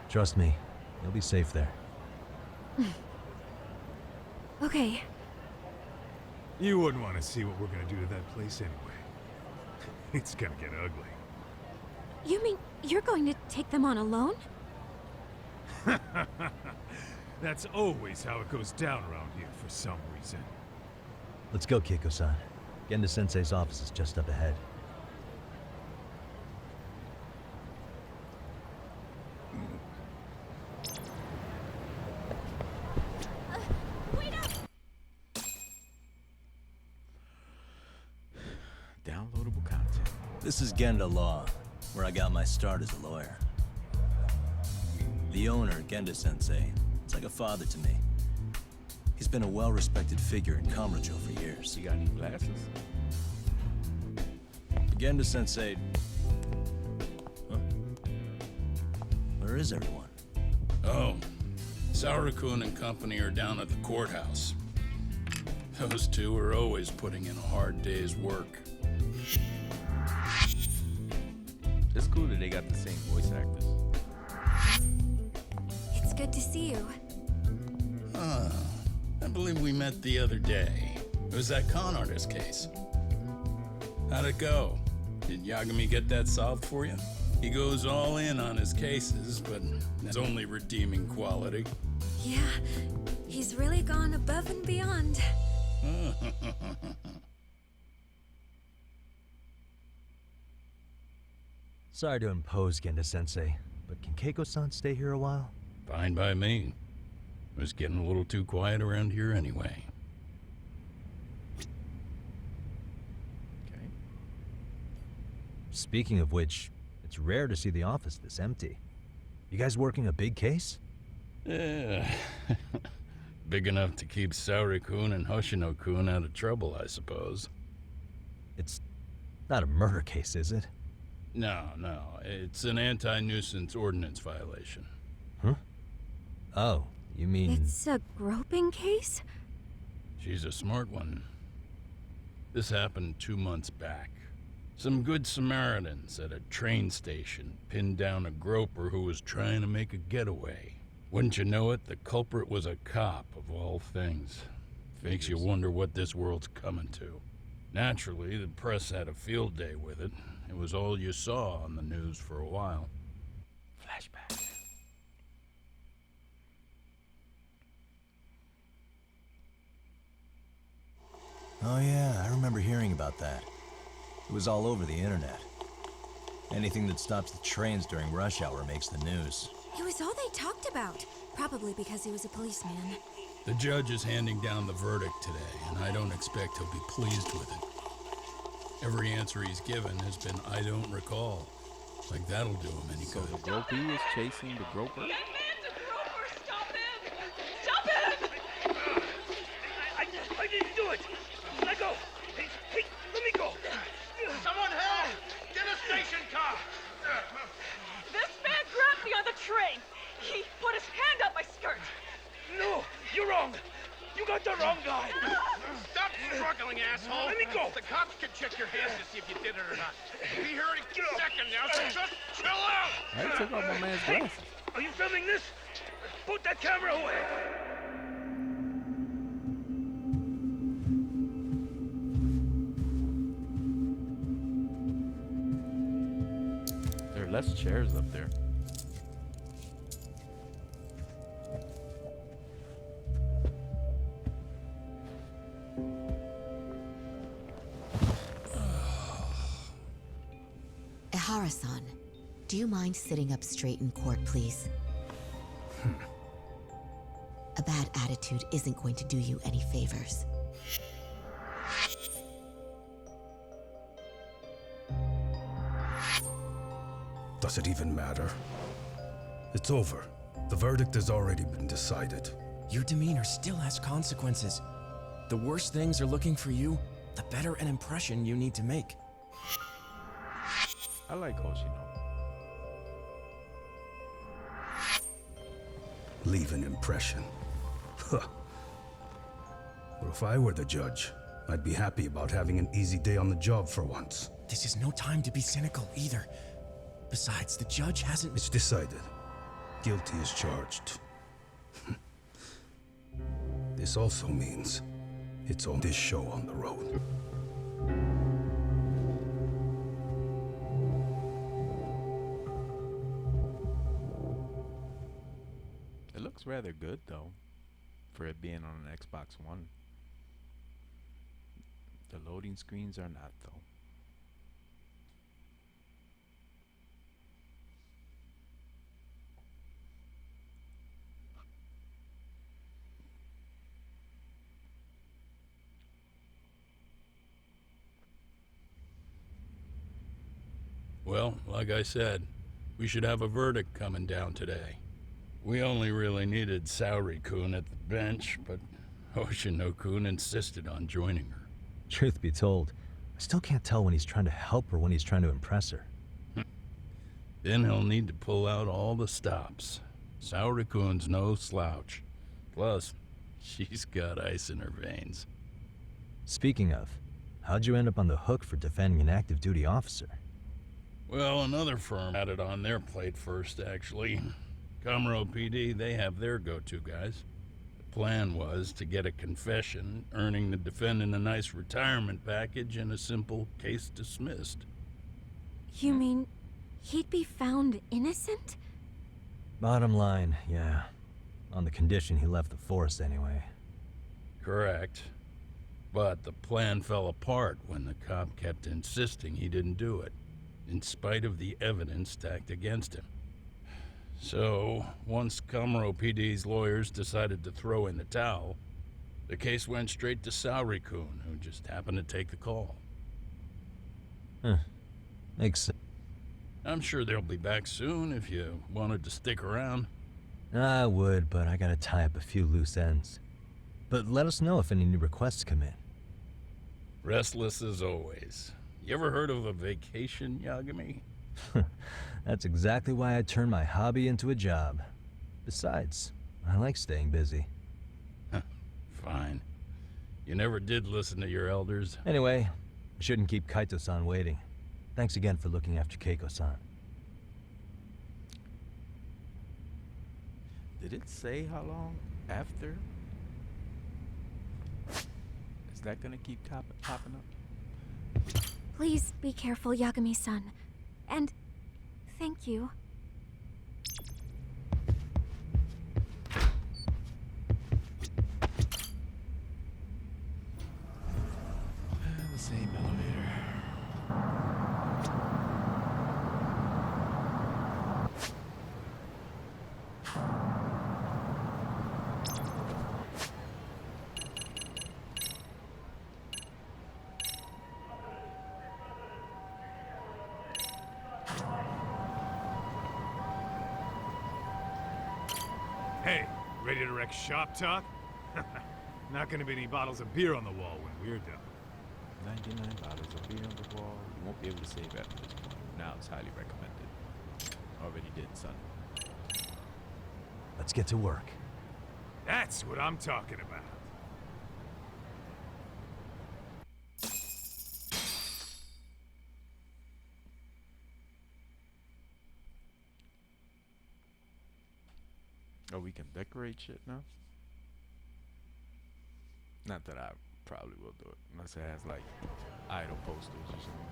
Trust me, you'll be safe there. Okay. You wouldn't want to see what we're gonna do to that place anyway. It's gonna get ugly. You mean you're going to take them on alone? That's always how it goes down around here for some reason. Let's go, Keiko-san. Genda-sensei's office is just up ahead. Downloadable content. This is Genda Law, where I got my start as a lawyer. The owner, Genda-sensei, is like a father to me. He's been a well-respected figure in Kamurocho for years. You got any glasses? Genda-sensei... Huh? Where is everyone? Oh, Saura-kun and company are down at the courthouse. Those two are always putting in a hard day's work. It's cool that they got the same voice actors. It's good to see you. I believe we met the other day. It was that con artist case. How'd it go? Did Yagami get that solved for you? He goes all in on his cases, but his only redeeming quality. Yeah, he's really gone above and beyond. Sorry to impose, Genda-sensei, but can Keiko-san stay here a while? Fine by me. It was getting a little too quiet around here anyway. Okay. Speaking of which, it's rare to see the office this empty. You guys working a big case? Yeah. Big enough to keep Saori-kun and Hoshino-kun out of trouble, I suppose. It's not a murder case, is it? No. It's an anti-nuisance ordinance violation. Huh? Oh, you mean... It's a groping case? She's a smart one. This happened 2 months back. Some good Samaritans at a train station pinned down a groper who was trying to make a getaway. Wouldn't you know it, the culprit was a cop, of all things. Makes you wonder what this world's coming to. Naturally, the press had a field day with it. It was all you saw on the news for a while. Flashback. Oh yeah, I remember hearing about that. It was all over the internet. Anything that stops the trains during rush hour makes the news. It was all they talked about. Probably because he was a policeman. The judge is handing down the verdict today, and I don't expect he'll be pleased with it. Every answer he's given has been, I don't recall. Like that'll do him any So good. the gropey is chasing the groper? That man's a groper! Stop him! Stop him! I didn't do it! Let go! Hey, let me go! Someone help! Get a station car! This man grabbed me on the train! He put his hand up my skirt! No! You're wrong! You got the wrong guy! Stop struggling, asshole! Let me go! The cops can check your hands to see if you did it or not. We'll be here in a second now, so just chill out! I took off my man's Hey, glasses. are you filming this? Put that camera away! There are less chairs up there. Ehara-san, do you mind sitting up straight in court, please? A bad attitude isn't going to do you any favors. Does it even matter? It's over. The verdict has already been decided. Your demeanor still has consequences. The worse things are looking for you, the better an impression you need to make. I like Hoshino. Leave an impression. Huh. Well, if I were the judge, I'd be happy about having an easy day on the job for once. This is no time to be cynical either. Besides, the judge hasn't... It's decided. Guilty is charged. This also means it's on this show on the road. It looks rather good though, for it being on an Xbox One. The loading screens are not though. Well, like I said, we should have a verdict coming down today. We only really needed Saori-kun at the bench, but Hoshino-kun insisted on joining her. Truth be told, I still can't tell when he's trying to help or when he's trying to impress her. Then he'll need to pull out all the stops. Saori-kun's no slouch. Plus, she's got ice in her veins. Speaking of, how'd you end up on the hook for defending an active duty officer? Well, another firm had it on their plate first, actually. Kamuro PD, they have their go-to guys. The plan was to get a confession, earning the defendant a nice retirement package and a simple case dismissed. You mean he'd be found innocent? Bottom line, yeah. On the condition he left the force anyway. Correct. But the plan fell apart when the cop kept insisting he didn't do it, in spite of the evidence stacked against him. So, once Kamuro PD's lawyers decided to throw in the towel, the case went straight to Saori-kun, who just happened to take the call. Huh. Makes sense. I'm sure they'll be back soon if you wanted to stick around. I would, but I gotta tie up a few loose ends. But let us know if any new requests come in. Restless as always. You ever heard of a vacation, Yagami? That's exactly why I turned my hobby into a job. Besides, I like staying busy. Fine. You never did listen to your elders. Anyway, I shouldn't keep Kaito-san waiting. Thanks again for looking after Keiko-san. Did it say how long after? Is that gonna keep popping up? Please be careful, Yagami-san. And thank you. The same elevator. Hey, ready to wreck shop talk? Not gonna be any bottles of beer on the wall when we're done. 99 bottles of beer on the wall. You won't be able to save after this point. Now it's highly recommended. Already did, son. Let's get to work. That's what I'm talking about. Oh, we can decorate shit now? Not that I probably will do it, unless it has like idol posters or something.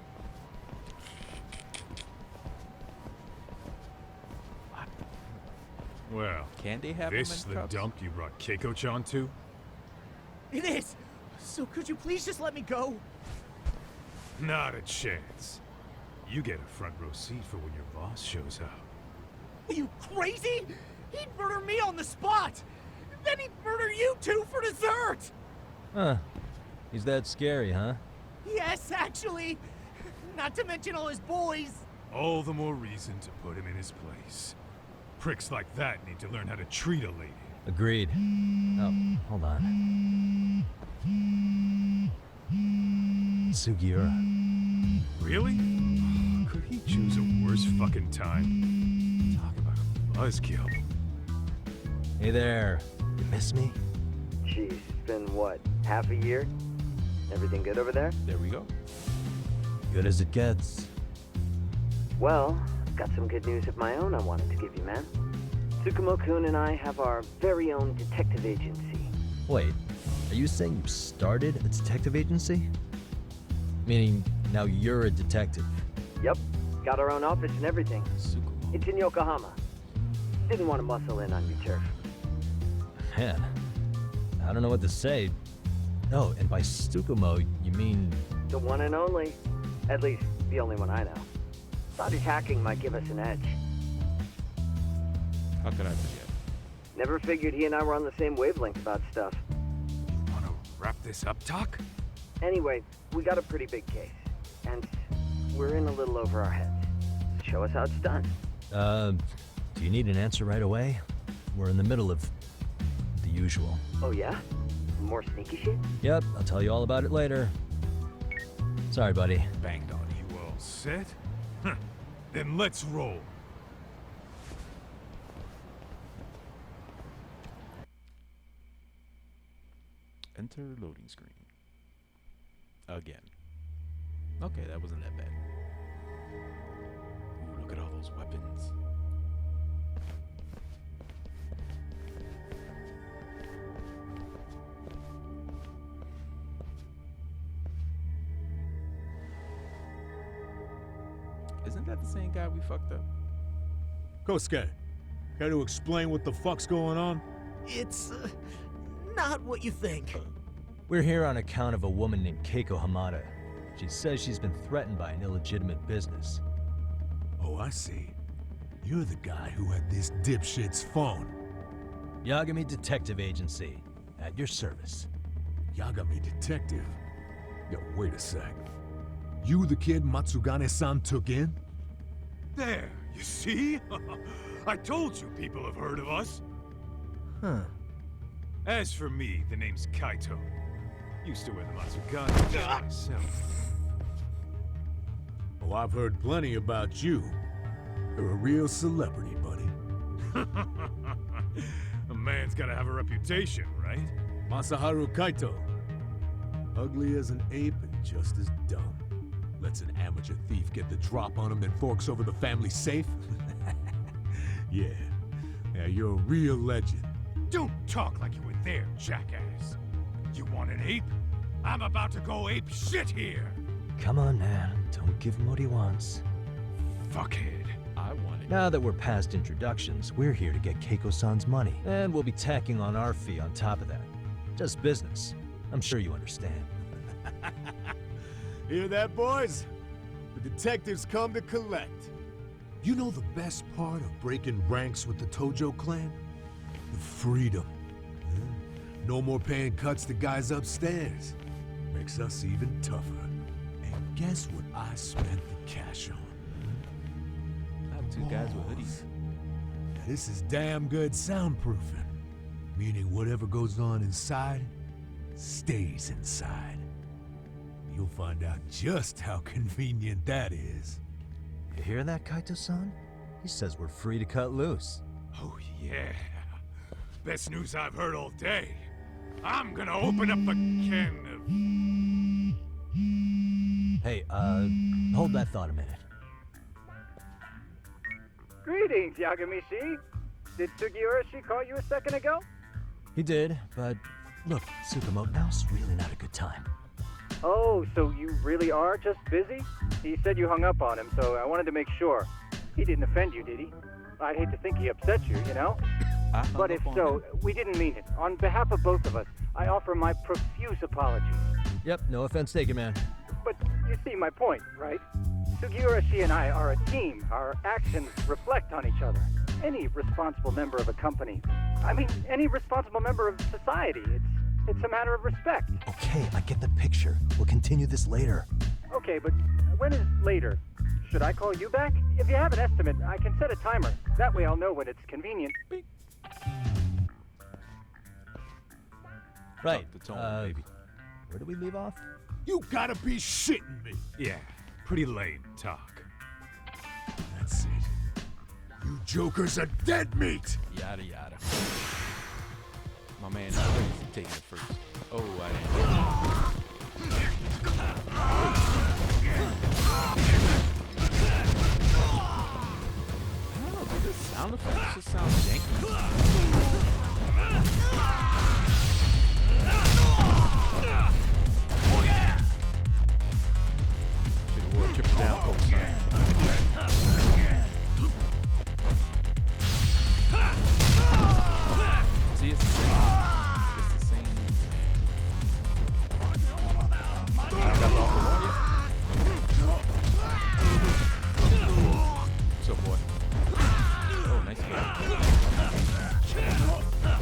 Well, Can they have this them is in the cups? dump you brought Keiko-chan to? It is! So could you please just let me go? Not a chance. You get a front row seat for when your boss shows up. Are you crazy? He'd murder me on the spot! Then he'd murder you two for dessert! Huh. He's that scary, huh? Yes, actually. Not to mention all his boys. All the more reason to put him in his place. Pricks like that need to learn how to treat a lady. Agreed. Oh, hold on. Sugiura. Really? Could he choose a worse fucking time? Talk about a buzzkill. Hey there. You miss me? Jeez, it's been what, half a year? Everything good over there? There we go. Good as it gets. Well, I've got some good news of my own I wanted to give you, man. Tsukumo-kun and I have our very own detective agency. Wait, are you saying you started a detective agency? Meaning, now you're a detective? Yep, got our own office and everything. It's in Yokohama. Didn't want to muscle in on your turf. Man, I don't know what to say. Oh, and by Tsukumo, you mean... The one and only. At least, the only one I know. Thought his hacking might give us an edge. How could I forget? Never figured he and I were on the same wavelength about stuff. You wanna wrap this up, Doc? Anyway, we got a pretty big case. And we're in a little over our heads. Show us how it's done. Do you need an answer right away? We're in the middle of the usual. Oh yeah? More sneaky shit? Yep, I'll tell you all about it later. Sorry, buddy. Banged on you all set? Then let's roll. Enter loading screen. Again. Okay, that wasn't that bad. Ooh, look at all those weapons. Isn't that the same guy we fucked up? Kosuke, care to explain what the fuck's going on? It's not what you think. We're here on account of a woman named Keiko Hamada. She says she's been threatened by an illegitimate business. Oh, I see. You're the guy who had this dipshit's phone. Yagami Detective Agency, at your service. Yagami Detective? Yo, wait a sec. You the kid Matsugane-san took in? There, you see? I told you people have heard of us. Huh. As for me, the name's Kaito. Used to wear the Matsugane myself. Oh, I've heard plenty about you. You're a real celebrity, buddy. A man's gotta have a reputation, right? Masaharu Kaito. Ugly as an ape and just as dumb. Lets an amateur thief get the drop on him, then forks over the family safe? Yeah, you're a real legend. Don't talk like you were there, jackass. You want an ape? I'm about to go ape shit here. Come on, man. Don't give him what he wants. Fuckhead. I want it. Now that we're past introductions, we're here to get Keiko-san's money. And we'll be tacking on our fee on top of that. Just business. I'm sure you understand. Hear that, boys? The detectives come to collect. You know the best part of breaking ranks with the Tojo clan? The freedom. No more paying cuts to guys upstairs. Makes us even tougher. And guess what I spent the cash on? I have two guys with hoodies. Now, this is damn good soundproofing. Meaning whatever goes on inside, stays inside. You'll find out just how convenient that is. You hear that, Kaito-san? He says we're free to cut loose. Oh yeah. Best news I've heard all day. I'm gonna open up a can of... Hey, hold that thought a minute. Greetings, Yagami-shi. Did Sugiura-shi call you a second ago? He did, but look, Tsukumo, now's really not a good time. Oh, so you really are just busy? He said you hung up on him, so I wanted to make sure. He didn't offend you, did he? I'd hate to think he upset you, you know? But if so, we didn't mean it. On behalf of both of us, I offer my profuse apologies. Yep, no offense taken, man. But you see my point, right? Sugiura-shi and I are a team. Our actions reflect on each other. Any responsible member of a company, I mean, any responsible member of society, it's a matter of respect. Okay, I get the picture. We'll continue this later. Okay, but when is later? Should I call you back? If you have an estimate, I can set a timer. That way I'll know when it's convenient. Right. The tone, baby. Where did we leave off? You gotta be shitting me! Yeah, pretty lame talk. That's it. You jokers are dead meat! Yada yada. My man is taking it first. Oh, I didn't. I don't know, dude, this sound effects just sound janky. Should've wore a triple down post, man. See, it's the same. It's the same. I got off the wall yet. What's up, boy? Oh, nice game. That was the same move, too.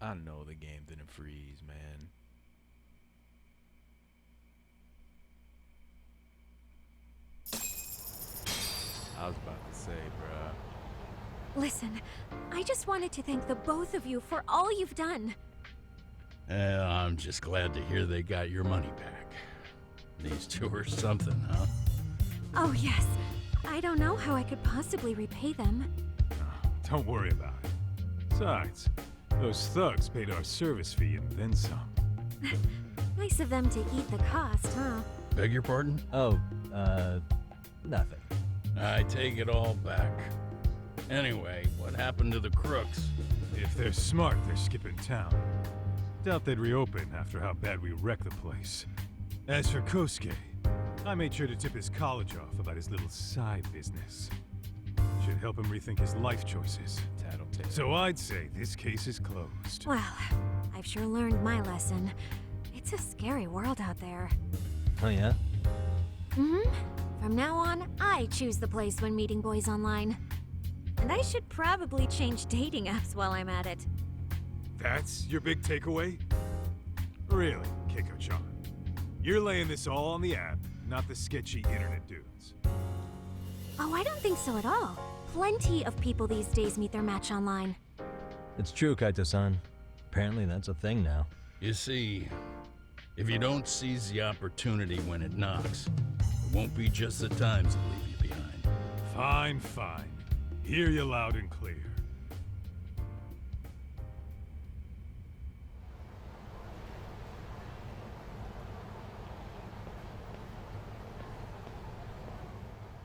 I know the game didn't freeze, man. I was about to say, bruh. Listen, I just wanted to thank the both of you for all you've done. I'm just glad to hear they got your money back. These two are something, huh? Oh, yes. I don't know how I could possibly repay them. Don't worry about it. Besides, those thugs paid our service fee and then some. Nice of them to eat the cost, huh? Beg your pardon? Oh, nothing. I take it all back. Anyway, what happened to the crooks? If they're smart, they're skipping town. Doubt they'd reopen after how bad we wrecked the place. As for Kosuke, I made sure to tip his college off about his little side business. Should help him rethink his life choices. Tattletale. So I'd say this case is closed. Well, I've sure learned my lesson. It's a scary world out there. Oh, yeah? Mm-hmm. From now on, I choose the place when meeting boys online. And I should probably change dating apps while I'm at it. That's your big takeaway? Really, Keiko-chan? You're laying this all on the app, not the sketchy internet dudes. Oh, I don't think so at all. Plenty of people these days meet their match online. It's true, Kaito-san. Apparently that's a thing now. You see, if you don't seize the opportunity when it knocks, it won't be just the times that leave you behind. Fine, fine. Hear you loud and clear.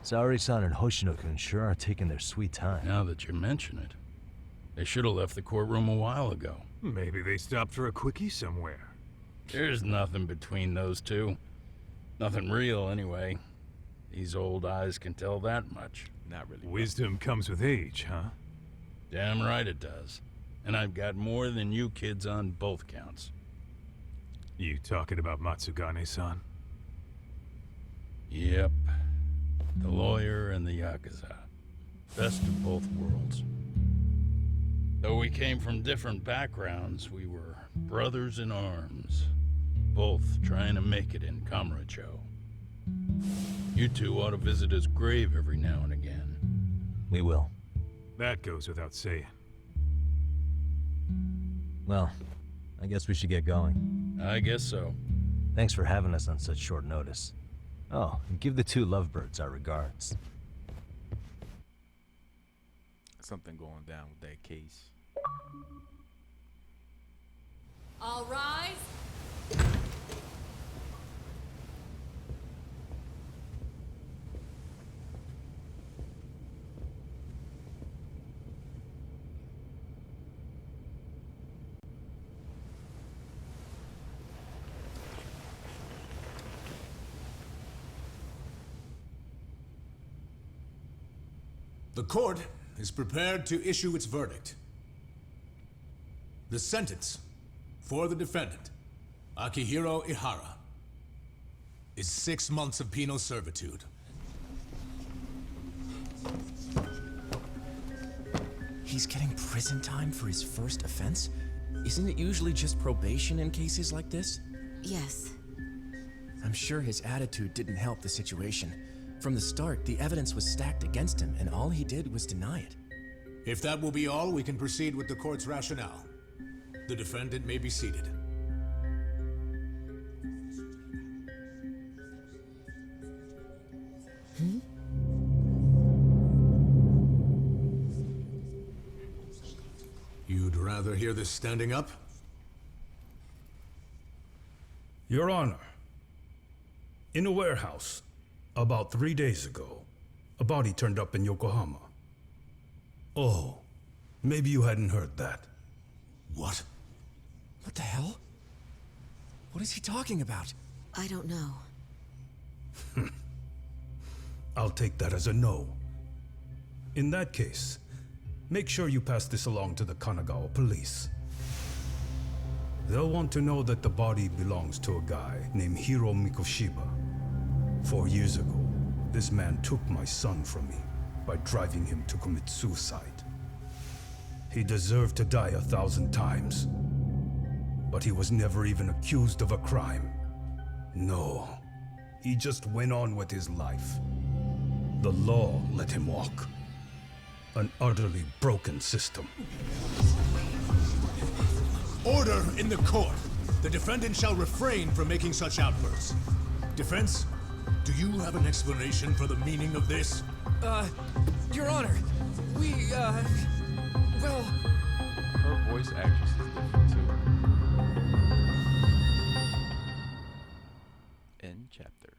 Saori-san and Hoshino-kun sure are taking their sweet time. Now that you mention it, they should have left the courtroom a while ago. Maybe they stopped for a quickie somewhere. There's nothing between those two. Nothing real, anyway. These old eyes can tell that much. Not really. Wisdom comes with age, huh? Damn right it does. And I've got more than you kids on both counts. You talking about Matsugane-san? Yep. The lawyer and the Yakuza. Best of both worlds. Though we came from different backgrounds, we were brothers in arms. Both trying to make it in Kamurocho. You two ought to visit his grave every now and again. We will. That goes without saying. Well, I guess we should get going. I guess so. Thanks for having us on such short notice. Oh, and give the two lovebirds our regards. Something going down with that case. All rise. The court is prepared to issue its verdict. The sentence for the defendant, Akihiro Ihara, is 6 months of penal servitude. He's getting prison time for his first offense? Isn't it usually just probation in cases like this? Yes. I'm sure his attitude didn't help the situation. From the start, the evidence was stacked against him, and all he did was deny it. If that will be all, we can proceed with the court's rationale. The defendant may be seated. You'd rather hear this standing up? Your Honor, in a warehouse, about 3 days ago, a body turned up in Yokohama. Oh, maybe you hadn't heard that. What? What the hell? What is he talking about? I don't know. I'll take that as a no. In that case, make sure you pass this along to the Kanagawa police. They'll want to know that the body belongs to a guy named Hiro Mikoshiba. 4 years ago, this man took my son from me by driving him to commit suicide. He deserved to die 1,000 times, but he was never even accused of a crime. No, he just went on with his life. The law let him walk. An utterly broken system. Order in the court. The defendant shall refrain from making such outbursts. Defense, do you have an explanation for the meaning of this? Your Honor, well... Her voice actress is different too. End chapter.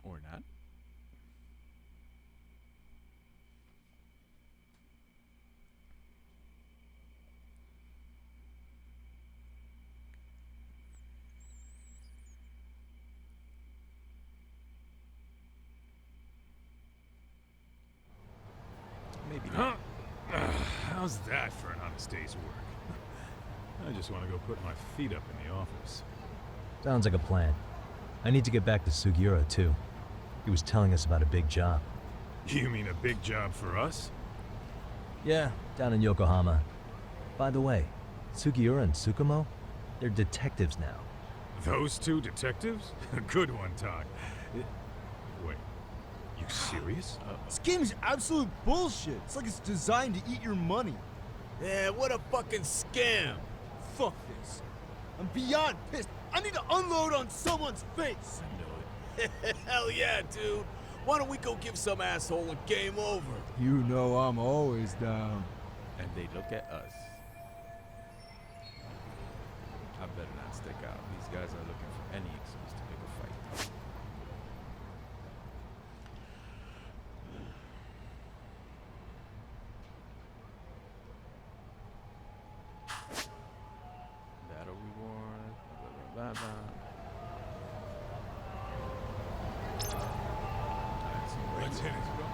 Or not. Maybe not. How's that for an honest day's work? I just want to go put my feet up in the office. Sounds like a plan. I need to get back to Sugiura, too. He was telling us about a big job. You mean a big job for us? Yeah, down in Yokohama. By the way, Sugiura and Tsukumo, they're detectives now. Those two detectives? Good one, Todd. Wait, you serious? This game is absolute bullshit. It's like it's designed to eat your money. Yeah, what a fucking scam. Fuck this. I'm beyond pissed. I need to unload on someone's face. Hell yeah, dude. Why don't we go give some asshole a game over? You know I'm always down. And they look at us. I better not stick out. These guys are looking for any excuse to pick a fight. Battle reward. Blah, blah, blah, blah. Let's hit it, bro.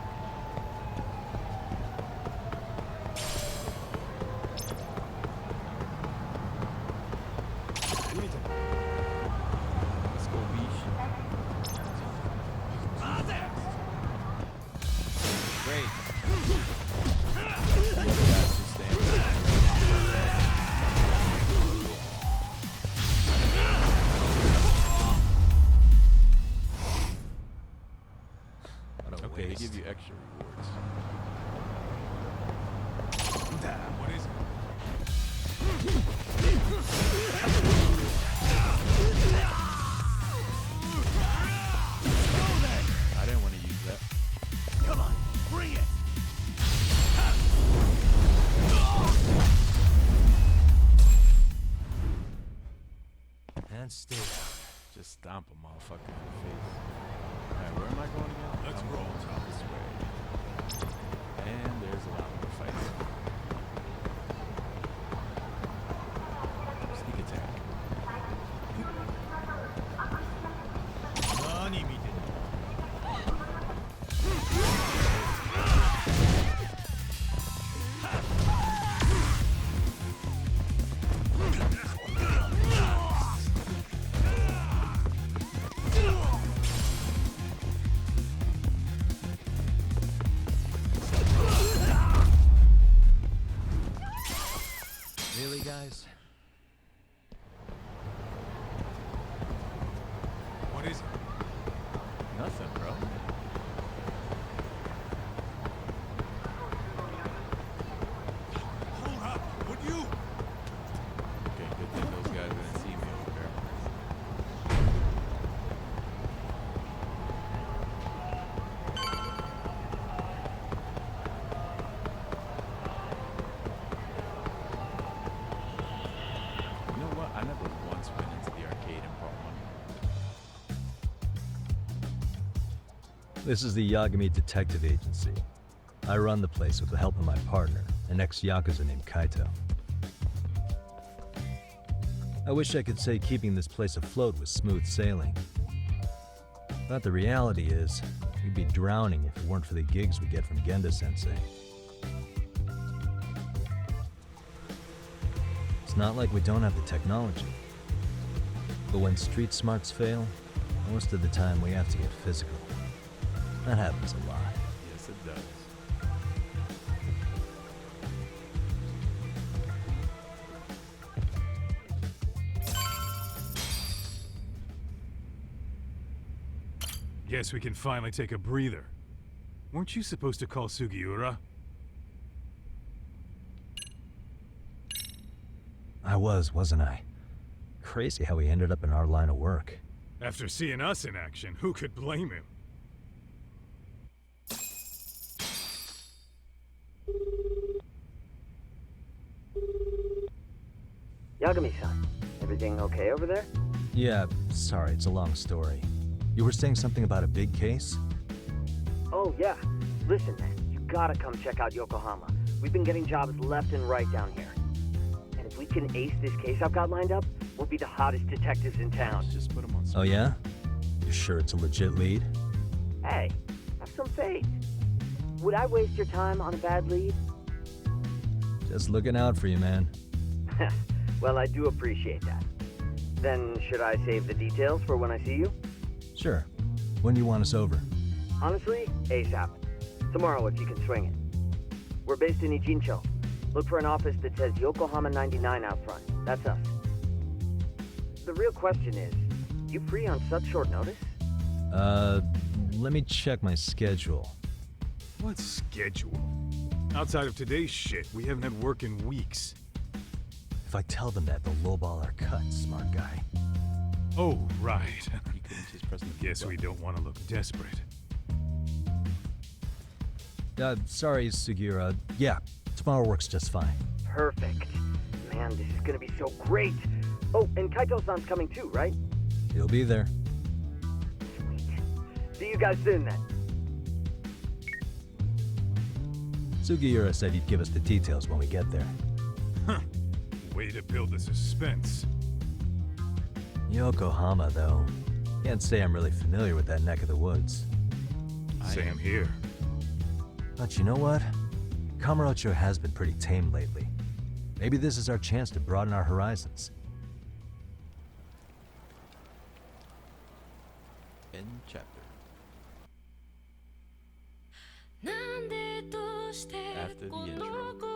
Let's go, Beach. Great. The other guys just stand back. Okay, they give you extra rewards. What is it? I didn't want to use that. Come on, bring it. And stay. Just stomp a motherfucker in the face. Alright, where am I going again? Let's I'm roll. going this way. And there's a lot more fighting. Sneak attack. This is the Yagami Detective Agency. I run the place with the help of my partner, an ex-Yakuza named Kaito. I wish I could say keeping this place afloat was smooth sailing. But the reality is, we'd be drowning if it weren't for the gigs we get from Genda-sensei. It's not like we don't have the technology. But when street smarts fail, most of the time we have to get physical. That happens a lot. Yes, it does. Guess we can finally take a breather. Weren't you supposed to call Sugiura? I wasn't I? Crazy how he ended up in our line of work. After seeing us in action, who could blame him? Yagami-san, everything okay over there? Yeah, sorry, it's a long story. You were saying something about a big case? Oh, yeah. Listen, man, you gotta come check out Yokohama. We've been getting jobs left and right down here. And if we can ace this case I've got lined up, we'll be the hottest detectives in town. Just put them on. Oh yeah? You sure it's a legit lead? Hey, have some faith. Would I waste your time on a bad lead? Just looking out for you, man. Well, I do appreciate that. Then should I save the details for when I see you? Sure. When do you want us over? Honestly, ASAP. Tomorrow if you can swing it. We're based in Ichincho. Look for an office that says Yokohama 99 out front. That's us. The real question is, you free on such short notice? Let me check my schedule. What schedule? Outside of today's shit, we haven't had work in weeks. If I tell them that, they'll lowball our cut, smart guy. Oh, right. You couldn't just press the Guess we don't want to look desperate. Sorry, Sugiura. Yeah, tomorrow works just fine. Perfect. Man, this is gonna be so great. Oh, and Kaito-san's coming too, right? He'll be there. Sweet. See you guys soon then. Sugiura said he'd give us the details when we get there. Huh. Way to build the suspense. Yokohama, though. Can't say I'm really familiar with that neck of the woods. Same here. But you know what? Kamurocho has been pretty tame lately. Maybe this is our chance to broaden our horizons. End chapter. After the intro.